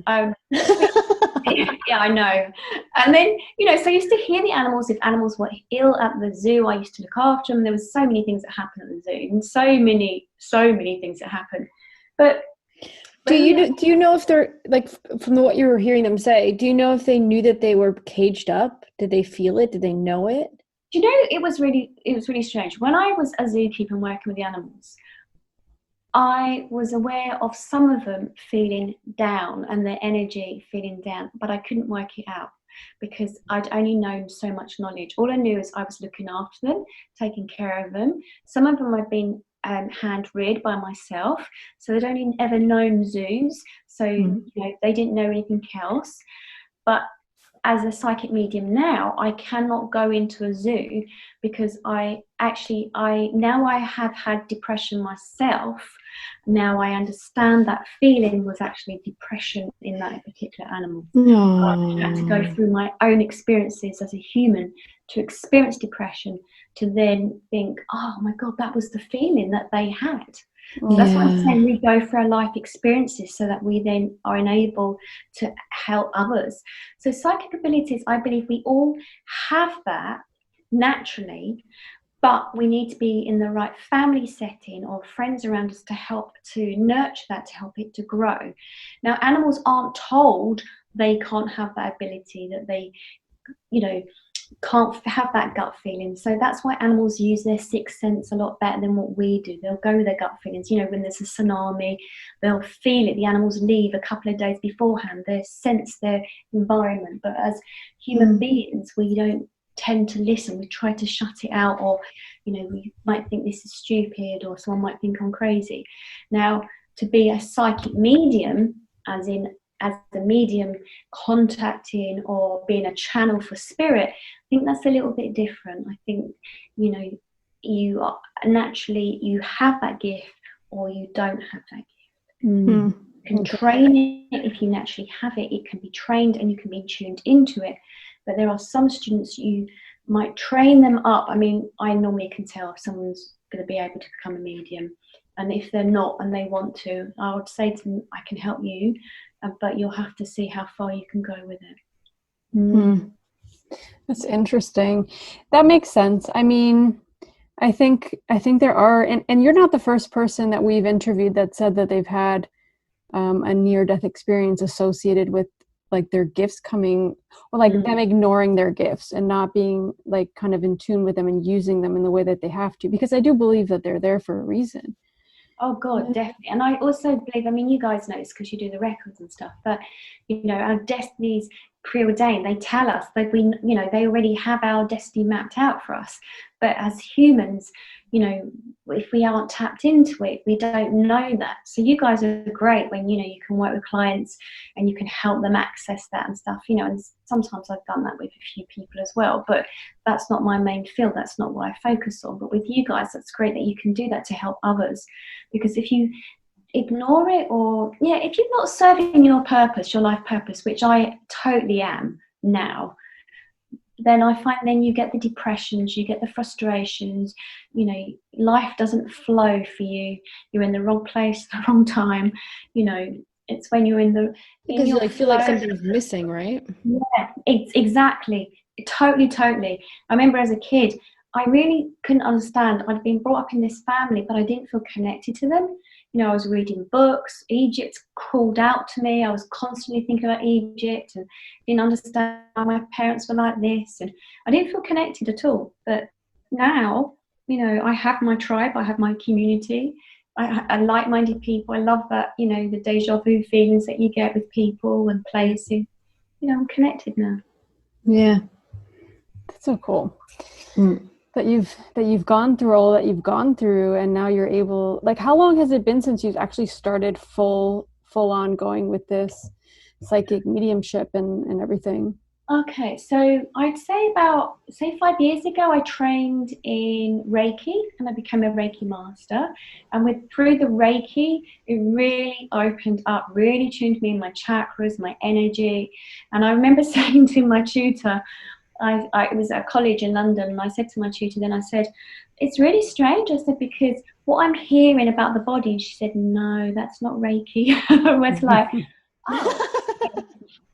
I know. And then, you know, so I used to hear the animals. If animals were ill at the zoo, I used to look after them. There was so many things that happened at the zoo, and so many things that happened. But do you know if they're, like, from what you were hearing them say, do you know if they knew that they were caged up? Did they feel it? Did they know it? Do you know, it was really strange. When I was a zookeeper and working with the animals, I was aware of some of them feeling down and their energy feeling down, but I couldn't work it out because I'd only known so much knowledge. All I knew is I was looking after them, taking care of them. Some of them I'd been hand reared by myself, so they'd only ever known zoos, so you know, they didn't know anything else. But as a psychic medium now, I cannot go into a zoo because I now I have had depression myself. Now I understand that feeling was actually depression in that particular animal. I had to go through my own experiences as a human to experience depression, to then think, oh my God, that was the feeling that they had. That's what I'm saying. We go through our life experiences so that we then are enabled to help others. So psychic abilities, I believe we all have that naturally, but we need to be in the right family setting or friends around us to help to nurture that, to help it to grow. Now, animals aren't told they can't have that ability, that they, you know, can't have that gut feeling. So that's why animals use their sixth sense a lot better than what we do. They'll go with their gut feelings. You know, when there's a tsunami, they'll feel it. The animals leave a couple of days beforehand. They sense their environment. But as human beings, we don't tend to listen. We try to shut it out, or, you know, we might think this is stupid, or someone might think I'm crazy. Now, to be a psychic medium, as a medium contacting or being a channel for spirit, I think that's a little bit different. I think, you know, you are naturally, you have that gift or you don't have that gift. Mm. You can train it if you naturally have it. It can be trained and you can be tuned into it. But there are some students you might train them up. I mean, I normally can tell if someone's going to be able to become a medium. And if they're not and they want to, I would say to them, I can help you, but you'll have to see how far you can go with it. Mm. That's interesting. That makes sense. I mean, I think there are, and you're not the first person that we've interviewed that said that they've had a near-death experience associated with like their gifts coming, or like them ignoring their gifts and not being like kind of in tune with them and using them in the way that they have to, because I do believe that they're there for a reason. Oh God, definitely. And I also believe, I mean, you guys know this because you do the records and stuff, but you know, our destinies preordained. They tell us that we, you know, they already have our destiny mapped out for us. But as humans, you know, if we aren't tapped into it, we don't know that. So you guys are great when, you know, you can work with clients and you can help them access that and stuff, you know, and sometimes I've done that with a few people as well, but that's not my main field. That's not what I focus on. But with you guys, that's great that you can do that to help others. Because if you ignore it, or if you're not serving your purpose, your life purpose, which I totally am now, then I find then you get the depressions, you get the frustrations, you know, life doesn't flow for you. You're in the wrong place, the wrong time, you know. It's when you're in the because you like feel like something's missing, right? Yeah, exactly. Totally. I remember as a kid, I really couldn't understand. I'd been brought up in this family, but I didn't feel connected to them. You know, I was reading books. Egypt called out to me. I was constantly thinking about Egypt and didn't understand why my parents were like this. And I didn't feel connected at all. But now, you know, I have my tribe. I have my community. I like-minded people. I love that, you know, the deja vu feelings that you get with people and places. You know, I'm connected now. Yeah. That's so cool. That you've gone through all that you've gone through, and now you're able, like, how long has it been since you've actually started full on going with this psychic mediumship and everything? Okay, so I'd say about 5 years ago, I trained in Reiki and I became a Reiki master. And through the Reiki, it really opened up, really tuned me in my chakras, my energy. And I remember saying to my tutor, it was at college in London, and I said to my tutor, then I said, it's really strange. I said, because what I'm hearing about the body, and she said, no, that's not Reiki. I was like, oh.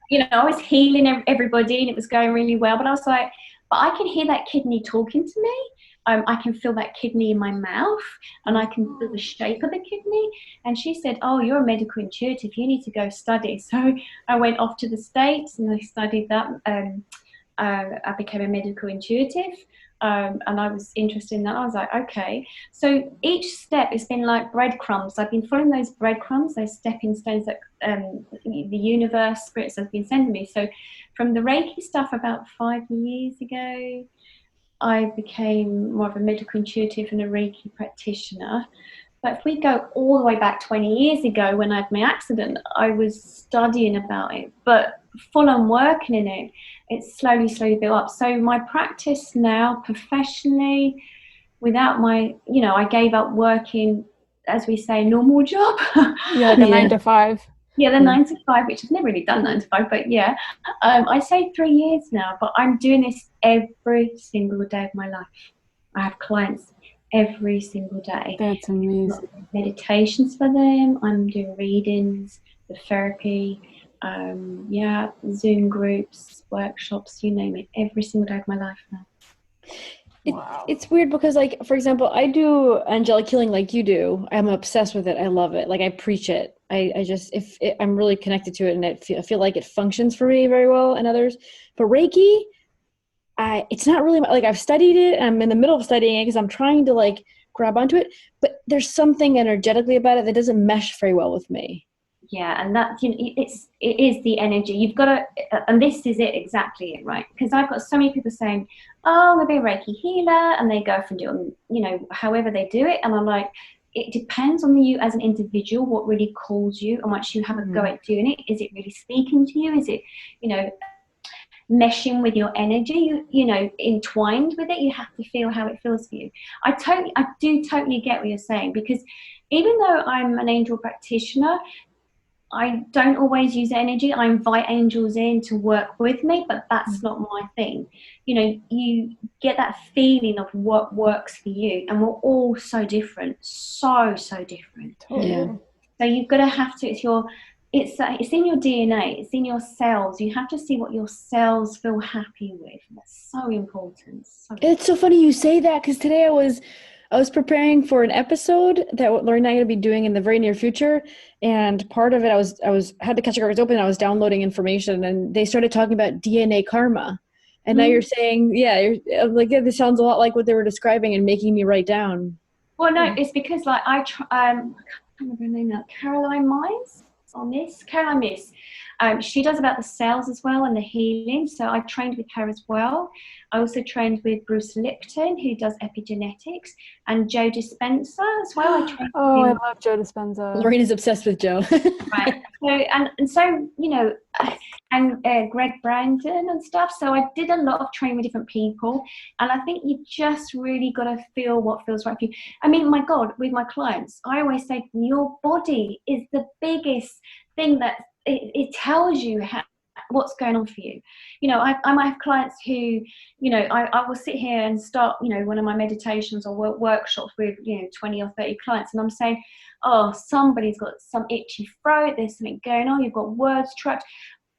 You know, I was healing everybody and it was going really well, but I was like, but I can hear that kidney talking to me. I can feel that kidney in my mouth and I can feel the shape of the kidney. And she said, oh, you're a medical intuitive, you need to go study. So I went off to the States and I studied that. I became a medical intuitive, and I was interested in that. I was like, okay. So each step has been like breadcrumbs. I've been following those breadcrumbs, those stepping stones that the universe, spirits have been sending me. So from the Reiki stuff about 5 years ago, I became more of a medical intuitive and a Reiki practitioner. But if we go all the way back 20 years ago when I had my accident, I was studying about it, but full on working in it. It's slowly built up. So my practice now professionally, without my, you know, I gave up working, as we say, normal job. Yeah, like a 9 to 5. Yeah, the 9 to 5, which I've never really done 9 to 5, but yeah. I say 3 years now, but I'm doing this every single day of my life. I have clients every single day. That's amazing. Meditations for them. I'm doing readings, the therapy, Zoom groups, workshops, you name it, every single day of my life now. Wow. It's weird because, like, for example, I do angelic healing like you do. I'm obsessed with it. I love it. Like, I preach it. I'm really connected to it, and I feel like it functions for me very well and others. But Reiki, it's not really like I've studied it. I'm in the middle of studying it because I'm trying to like grab onto it. But there's something energetically about it that doesn't mesh very well with me. Yeah, and that, you know, it is the energy. You've got to, and this is it exactly, right? Because I've got so many people saying, "Oh, I'm a Reiki healer," and they go from doing, you know, however they do it, and I'm like, it depends on you as an individual, what really calls you, and once you have a go at doing it, is it really speaking to you? Is it, you know? meshing with your energy, you know, entwined with it. You have to feel how it feels for you. I do totally get what you're saying, because even though I'm an angel practitioner, I don't always use energy. I invite angels in to work with me, but that's not my thing. You know, you get that feeling of what works for you, and we're all so different, so different. Yeah. So you've got to have to. It's in your DNA. It's in your cells. You have to see what your cells feel happy with. That's so important. It's so funny you say that, because today I was preparing for an episode that Lori and I are going to be doing in the very near future, and part of it I had the Akashic Records open, and I was downloading information, and they started talking about DNA karma, and now you're saying, you're like, this sounds a lot like what they were describing and making me write down. Well, no, it's because like I can't remember her name now. Caroline Miss. She does about the cells as well and the healing. So I trained with her as well. I also trained with Bruce Lipton, who does epigenetics, and Joe Dispenza as well. I love Joe Dispenza. Lorraine is obsessed with Joe. Right. So you know, and Greg Brandon and stuff. So I did a lot of training with different people, and I think you just really got to feel what feels right for you. I mean, my God, with my clients, I always say your body is the biggest thing that it tells you what's going on for you. You know, I might have clients who, you know, I will sit here and start, you know, one of my meditations or workshops with, you know, 20 or 30 clients, and I'm saying, oh, somebody's got some itchy throat, there's something going on, you've got words trapped.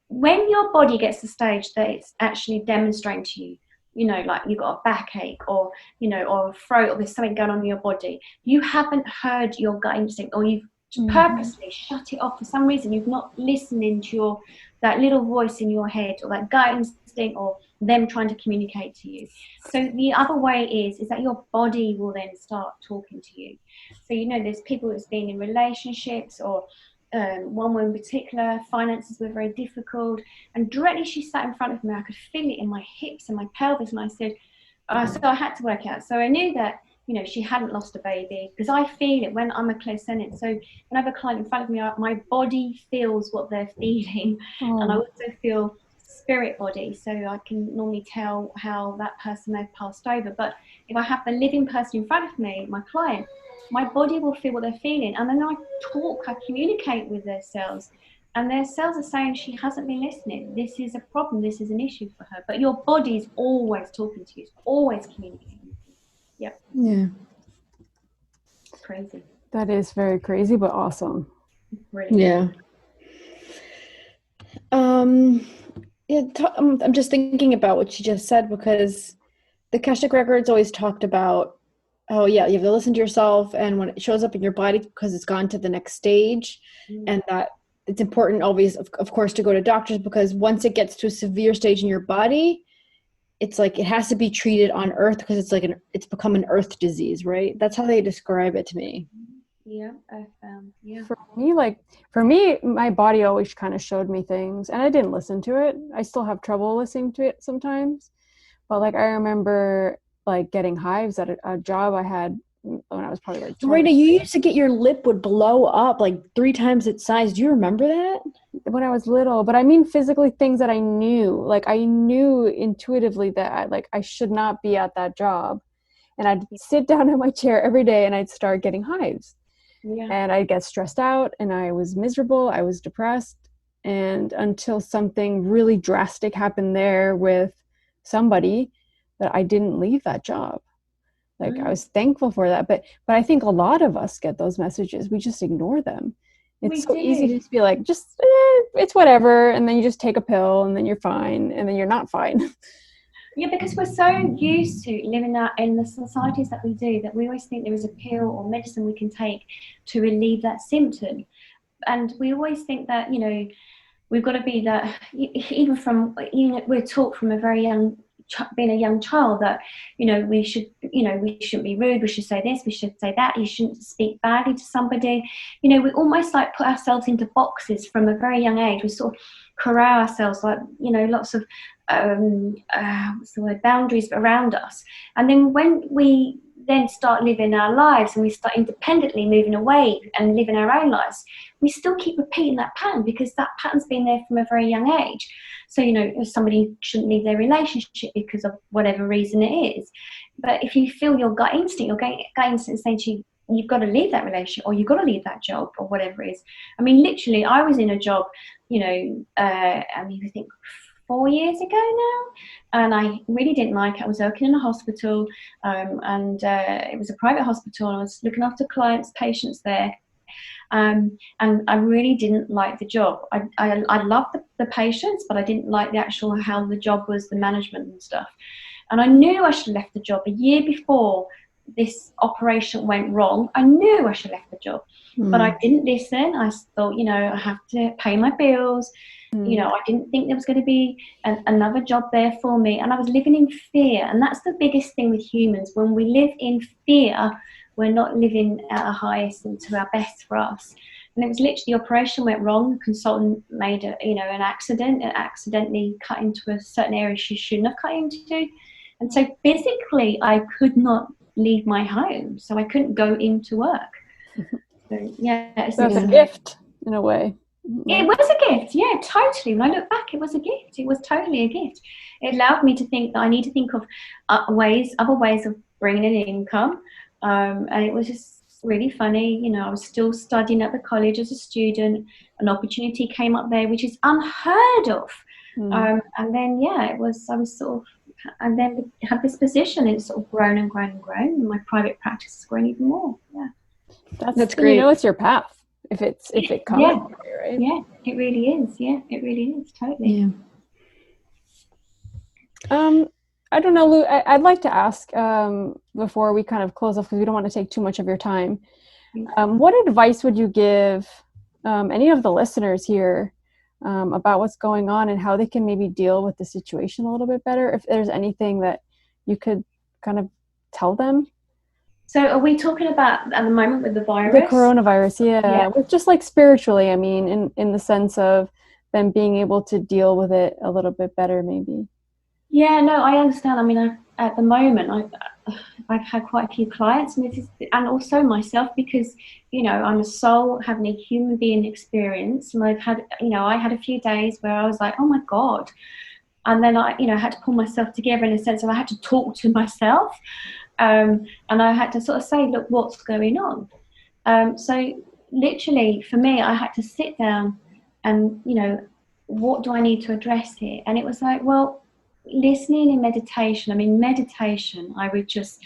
When your body gets to the stage that it's actually demonstrating to you, you know, like you've got a backache or, you know, or a throat, or there's something going on in your body, you haven't heard your gut instinct, or you've purposely shut it off for some reason. You've not listening to that little voice in your head, or that gut instinct, or them trying to communicate to you. So the other way is that your body will then start talking to you. So, you know, there's people that's been in relationships, or one woman in particular, finances were very difficult, and directly she sat in front of me, I could feel it in my hips and my pelvis, and I said, so I had to work out. So I knew that, you know, she hadn't lost a baby, because I feel it when I'm a clairsentient. So when I have a client in front of me, my body feels what they're feeling, and I also feel spirit body, so I can normally tell how that person may have passed over. But if I have the living person in front of me, my client, my body will feel what they're feeling, and then I communicate with their cells, and their cells are saying she hasn't been listening. This is a problem. This is an issue for her. But your body is always talking to you. It's always communicating. Yep. Yeah. Crazy. That is very crazy, but awesome. Really. Yeah. I'm just thinking about what you just said, because the Akashic Records always talked about, you have to listen to yourself, and when it shows up in your body, because it's gone to the next stage, and that it's important, always, of course, to go to doctors, because once it gets to a severe stage in your body, it's like it has to be treated on Earth, because it's like it's become an Earth disease, right? That's how they describe it to me. Yeah, I found. Yeah. For me, my body always kind of showed me things, and I didn't listen to it. I still have trouble listening to it sometimes, but like I remember like getting hives at a job I had when I was probably like 20. Right, you used to get your lip would blow up like 3 times its size. Do you remember that? When I was little, but I mean physically, things that I knew, like I knew intuitively that I should not be at that job, and I'd sit down in my chair every day and I'd start getting hives. Yeah. And I'd get stressed out, and I was miserable, I was depressed, and until something really drastic happened there with somebody, that I didn't leave that job. Like I was thankful for that, but I think a lot of us get those messages, we just ignore them. It's so easy to just be like, it's whatever, and then you just take a pill, and then you're fine, and then you're not fine. Yeah, because we're so used to living out in the societies that we do, that we always think there is a pill or medicine we can take to relieve that symptom. And we always think that, you know, we've got to be that, even from, you know, we're taught from a very young, being a young child, that, you know, we shouldn't be rude, we should say this, we should say that, you shouldn't speak badly to somebody. You know, we almost like put ourselves into boxes from a very young age. We sort of corral ourselves, like, you know, lots of boundaries around us. And then when we then start living our lives and we start independently moving away and living our own lives, we still keep repeating that pattern because that pattern's been there from a very young age. So, if somebody shouldn't leave their relationship because of whatever reason it is. But if you feel your gut instinct, saying to you, you've got to leave that relationship or you've got to leave that job or whatever it is. I mean, literally, I was in a job, I think 4 years ago now, and I really didn't like it. I was working in a hospital, and it was a private hospital, and I was looking after clients, patients there. And I really didn't like the job. I loved the patients, but I didn't like the actual how the job was, the management and stuff. And I knew I should have left the job a year before this operation went wrong. I knew I should have left the job, but I didn't listen. I thought, I have to pay my bills. I didn't think there was going to be another job there for me. And I was living in fear. And that's the biggest thing with humans. When we live in fear, we're not living at our highest and to our best for us. And it was literally the operation went wrong. The consultant made an accident and accidentally cut into a certain area she shouldn't have cut into. And so physically, I could not leave my home. So I couldn't go into work. So, that's a gift in a way. It was a gift, yeah, totally. When I look back, it was a gift. It was totally a gift. It allowed me to think that I need to think of other ways of bringing in income. And it was just really funny. I was still studying at the college as a student. An opportunity came up there, which is unheard of. And then, I was sort of, and then had this position, and it's sort of grown and grown and grown. And my private practice has grown even more. Yeah. That's great. It's your path. If it comes, right? Yeah, it really is. Yeah, it really is. Totally. Yeah. I don't know, Lou. I'd like to ask before we kind of close off, because we don't want to take too much of your time. What advice would you give any of the listeners here about what's going on and how they can maybe deal with the situation a little bit better? If there's anything that you could kind of tell them. So are we talking about at the moment with the virus? The coronavirus, yeah. But just like spiritually, I mean, in the sense of them being able to deal with it a little bit better, maybe. Yeah, no, I understand. I mean, at the moment, I've had quite a few clients, and also myself, because, I'm a soul having a human being experience. And I've had, I had a few days where I was like, oh my God. And then I, had to pull myself together in a sense of I had to talk to myself. And I had to sort of say, look, what's going on? So literally for me, I had to sit down and, what do I need to address here? And it was like, well, listening in meditation. I mean, meditation, I would just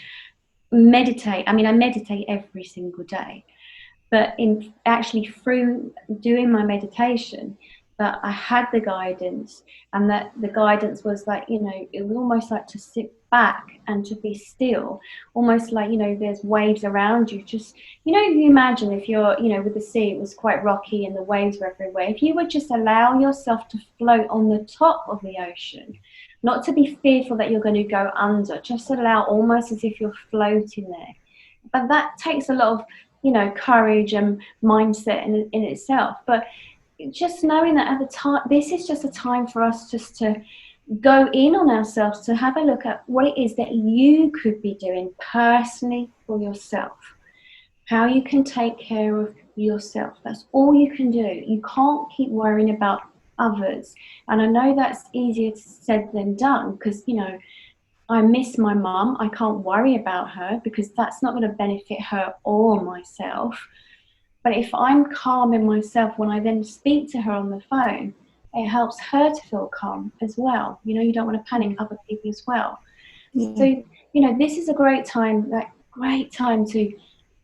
meditate. I mean, I meditate every single day, but through doing my meditation, that I had the guidance, and that the guidance was like, it was almost like to sit back and to be still, almost like, there's waves around you. Just, you imagine if you're, with the sea, it was quite rocky and the waves were everywhere. If you would just allow yourself to float on the top of the ocean, not to be fearful that you're going to go under, just allow almost as if you're floating there. But that takes a lot of, courage and mindset in itself. But just knowing that at the time, this is just a time for us just to go in on ourselves, to have a look at what it is that you could be doing personally for yourself, how you can take care of yourself. That's all you can do. You can't keep worrying about others. And I know that's easier said than done, because, I miss my mum. I can't worry about her because that's not going to benefit her or myself. But if I'm calm in myself, when I then speak to her on the phone, it helps her to feel calm as well. You don't want to panic other people as well. Yeah. So, this is a great time to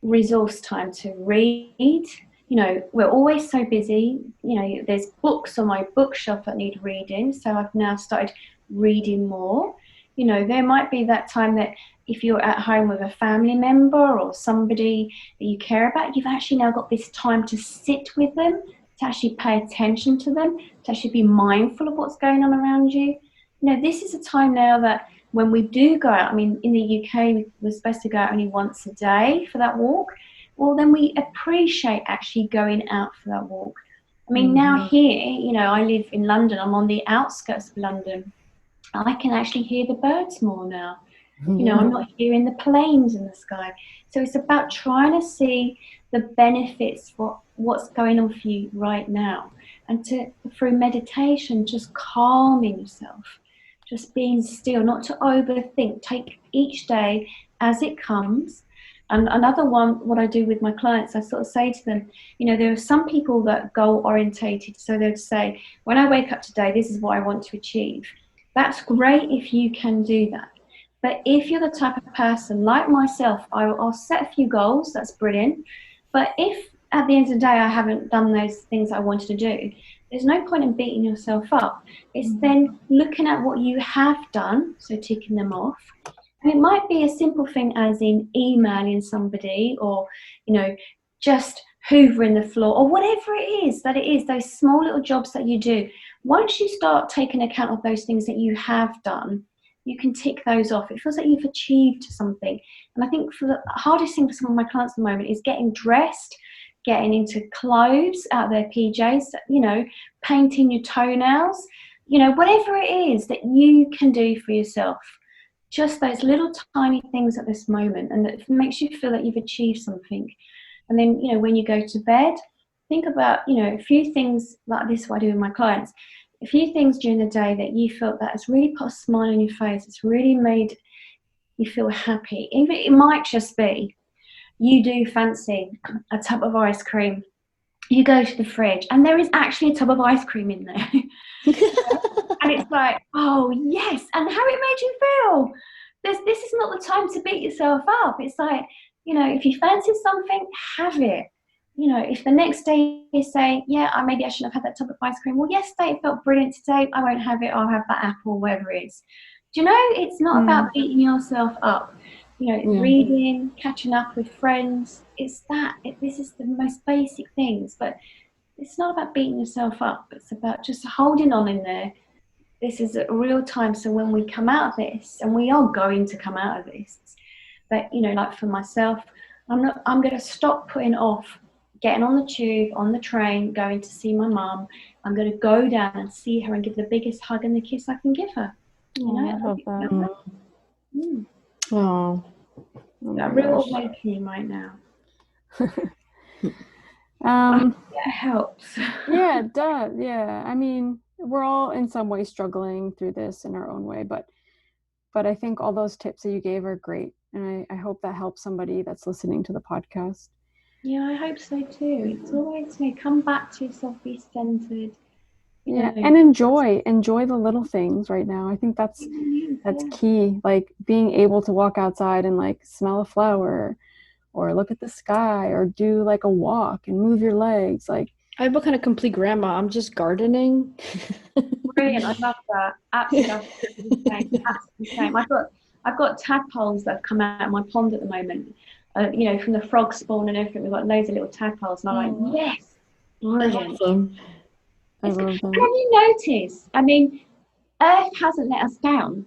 resource time to read. We're always so busy. There's books on my bookshelf that need reading. So I've now started reading more. There might be that time that if you're at home with a family member or somebody that you care about, you've actually now got this time to sit with them, to actually pay attention to them, to actually be mindful of what's going on around you. This is a time now that when we do go out, I mean, in the UK, we're supposed to go out only once a day for that walk. Well, then we appreciate actually going out for that walk. I mean, now here, I live in London. I'm on the outskirts of London. I can actually hear the birds more now. You know, I'm not hearing the planes in the sky. So it's about trying to see the benefits for what's going on for you right now. And through meditation, just calming yourself, just being still, not to overthink. Take each day as it comes. And another one, what I do with my clients, I sort of say to them, you know, there are some people that goal orientated. So they'd say, when I wake up today, this is what I want to achieve. That's great if you can do that. But if you're the type of person like myself, I'll set a few goals. That's brilliant. But if at the end of the day I haven't done those things I wanted to do, there's no point in beating yourself up. It's then looking at what you have done, so ticking them off. And it might be a simple thing as in emailing somebody, or, you know, just hoovering the floor, or whatever it is, those small little jobs that you do. Once you start taking account of those things that you have done, you can tick those off. It feels like you've achieved something. And I think for the hardest thing for some of my clients at the moment is getting dressed, getting into clothes, out of their PJs, you know, painting your toenails, you know, whatever it is that you can do for yourself. Just those little tiny things at this moment, and that makes you feel that you've achieved something. And then, you know, when you go to bed, think about, you know, a few things like this, what I do with my clients, a few things during the day that you felt that has really put a smile on your face, it's really made you feel happy. Even it might just be you do fancy a tub of ice cream. You go to the fridge and there is actually a tub of ice cream in there. And it's like, oh yes, and how it made you feel. This is not the time to beat yourself up. It's like, you know, if you fancy something, have it. You know, if the next day you say, yeah, maybe I shouldn't have had that tub of ice cream. Well, yesterday it felt brilliant. Today I won't have it. I'll have that apple, whatever it is. Do you know, it's not about beating yourself up. You know, reading, catching up with friends. It's that. This is the most basic things. But it's not about beating yourself up. It's about just holding on in there. This is a real time. So when we come out of this, and we are going to come out of this, but, you know, like for myself, I'm going to stop putting off getting on the tube, on the train, going to see my mum. I'm going to go down and see her and give the biggest hug and the kiss I can give her. You know, I love that. Oh, a real awakening right now. It helps. Yeah, it does. Yeah, I mean, we're all in some way struggling through this in our own way, but I think all those tips that you gave are great, and I hope that helps somebody that's listening to the podcast. Yeah, I hope so too. It's always, you know, come back to yourself, be centered. Yeah, and enjoy the little things right now. I think that's key. Like being able to walk outside and like smell a flower, or look at the sky, or do like a walk and move your legs. Like I've become a complete grandma. I'm just gardening. Brilliant! I love that. Absolutely the same. I've got tadpoles that have come out of my pond at the moment. You know, from the frog spawn and everything. We've got loads of little tadpoles, and I'm like, yes, brilliant. Awesome. Have you noticed? I mean, Earth hasn't let us down.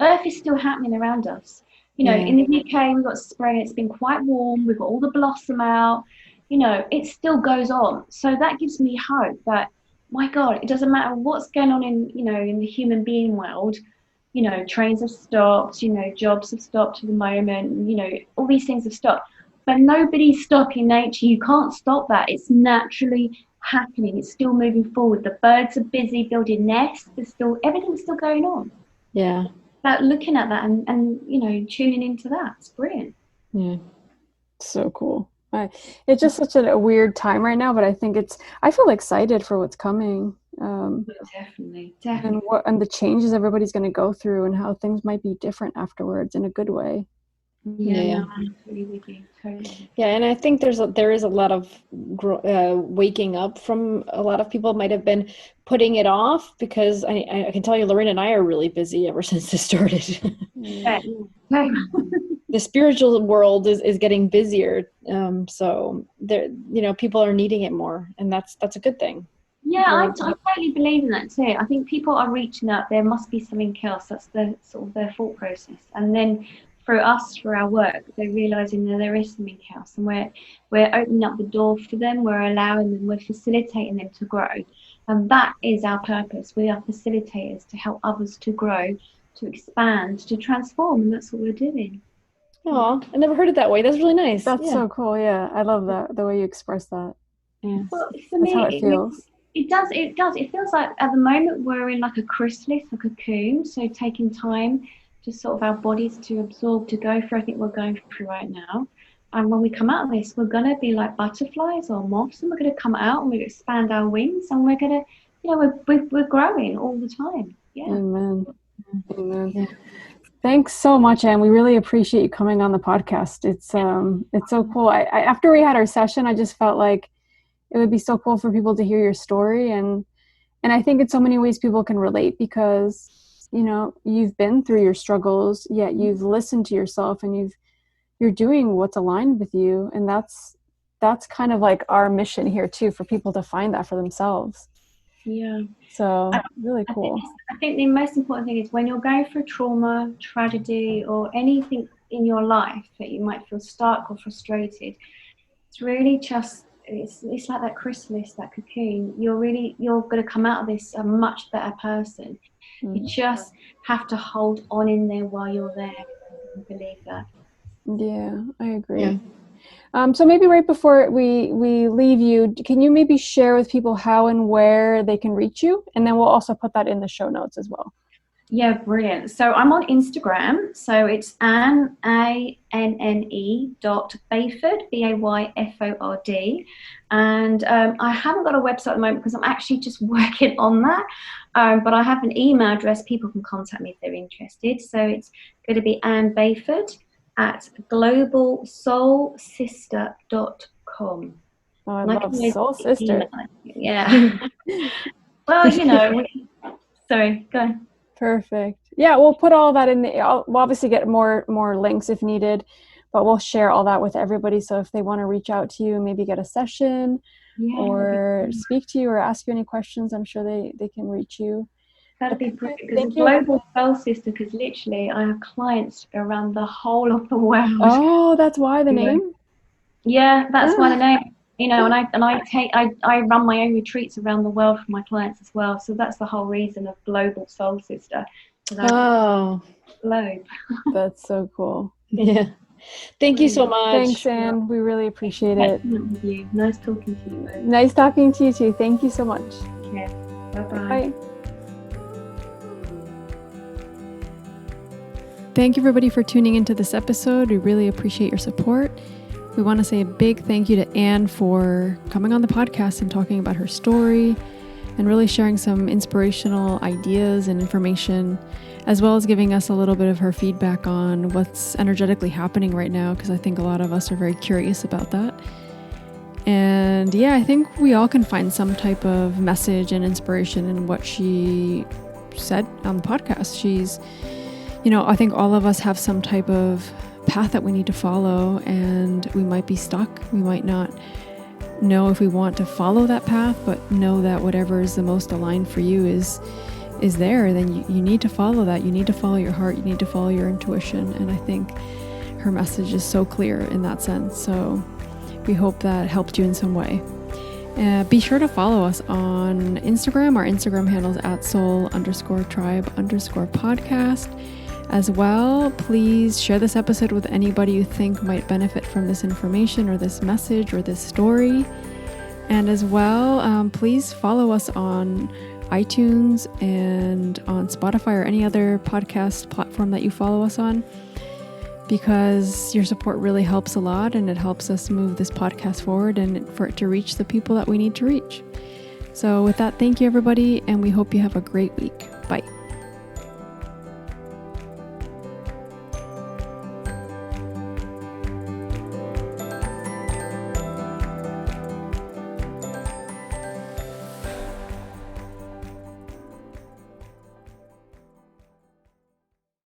Earth is still happening around us. You know, in the UK, we've got spring. It's been quite warm. We've got all the blossom out. You know, it still goes on. So that gives me hope that, my God, it doesn't matter what's going on in, you know, in the human being world. You know, trains have stopped, you know, jobs have stopped at the moment, you know, all these things have stopped. But nobody's stopping nature. You can't stop that. It's naturally happening. It's still moving forward. The birds are busy building nests. Everything's still going on. Yeah. About looking at that and you know, tuning into that. It's brilliant. Yeah. So cool. It's just such a weird time right now, but I think I feel excited for what's coming. Definitely. And the changes everybody's going to go through, and how things might be different afterwards in a good way. Yeah. No, I'm totally with you. Totally. Yeah, and I think there is a lot of waking up from a lot of people. Might have been putting it off, because I can tell you, Lorena and I are really busy ever since this started. The spiritual world is getting busier, so there, you know, people are needing it more, and that's a good thing. Yeah, I totally believe in that too. I think people are reaching out. There must be something else. That's the sort of their thought process, and then for us, for our work, they're realizing that there is something else, and we're opening up the door for them. We're allowing them. We're facilitating them to grow, and that is our purpose. We are facilitators to help others to grow to expand, to transform, and that's what we're doing. Oh, I never heard it that way. That's really nice. That's so cool. Yeah, I love that, the way you express that. Yeah. Well, for That's me, how it feels. It does. It feels like at the moment we're in like a chrysalis, a cocoon. So taking time to sort of our bodies to absorb, to go through, I think we're going through right now. And when we come out of this, we're going to be like butterflies or moths, and we're going to come out and we expand our wings, and we're going to, we're growing all the time. Yeah. Amen. Amen. Yeah. Thanks so much, Anne. We really appreciate you coming on the podcast. It's so cool. I after we had our session, I just felt like it would be so cool for people to hear your story, and I think in so many ways people can relate, because you've been through your struggles, yet you've listened to yourself, and you're doing what's aligned with you, and that's kind of like our mission here too, for people to find that for themselves. Yeah. So really cool. I think the most important thing is when you're going through trauma, tragedy, or anything in your life that you might feel stuck or frustrated, it's really just, it's like that chrysalis, that cocoon. You're going to come out of this a much better person. Mm-hmm. You just have to hold on in there while you're there. I believe that. Yeah, I agree. Yeah. So maybe right before we leave you, can you maybe share with people how and where they can reach you? And then we'll also put that in the show notes as well. Yeah, brilliant. So I'm on Instagram. So it's Anne, ANNE Bayford, BAYFORD. And I haven't got a website at the moment because I'm actually just working on that. But I have an email address. People can contact me if they're interested. So it's going to be Anne Bayford at globalsoulsister.com. Oh, I love Soul Sister. Yeah. Well, sorry, go on. Perfect. Yeah, we'll put all that in we'll obviously get more links if needed, but we'll share all that with everybody. So if they want to reach out to you, maybe get a session or speak to you or ask you any questions, I'm sure they can reach you. That'd be brilliant, because Global Soul Sister, because literally I have clients around the whole of the world. Oh, that's why the name? Yeah, that's why the name. And I run my own retreats around the world for my clients as well. So that's the whole reason of Global Soul Sister. Oh, globe. That's so cool. Yeah. Thank you so much. Thanks, Anne. We really appreciate it. With you. Nice talking to you. Nice talking to you too. Thank you so much. Okay. Bye-bye. Bye. Thank you, everybody, for tuning into this episode. We really appreciate your support. We want to say a big thank you to Anne for coming on the podcast and talking about her story and really sharing some inspirational ideas and information, as well as giving us a little bit of her feedback on what's energetically happening right now, because I think a lot of us are very curious about that. And yeah, I think we all can find some type of message and inspiration in what she said on the podcast. She's, I think all of us have some type of path that we need to follow, and we might be stuck. We might not know if we want to follow that path, but know that whatever is the most aligned for you is there. Then you need to follow that. You need to follow your heart. You need to follow your intuition. And I think her message is so clear in that sense. So we hope that helped you in some way. Be sure to follow us on Instagram. Our Instagram handle is @soul_tribe_podcast. As well, please share this episode with anybody you think might benefit from this information or this message or this story. And as well, please follow us on iTunes and on Spotify or any other podcast platform that you follow us on, because your support really helps a lot, and it helps us move this podcast forward and for it to reach the people that we need to reach. So with that, thank you, everybody, and we hope you have a great week.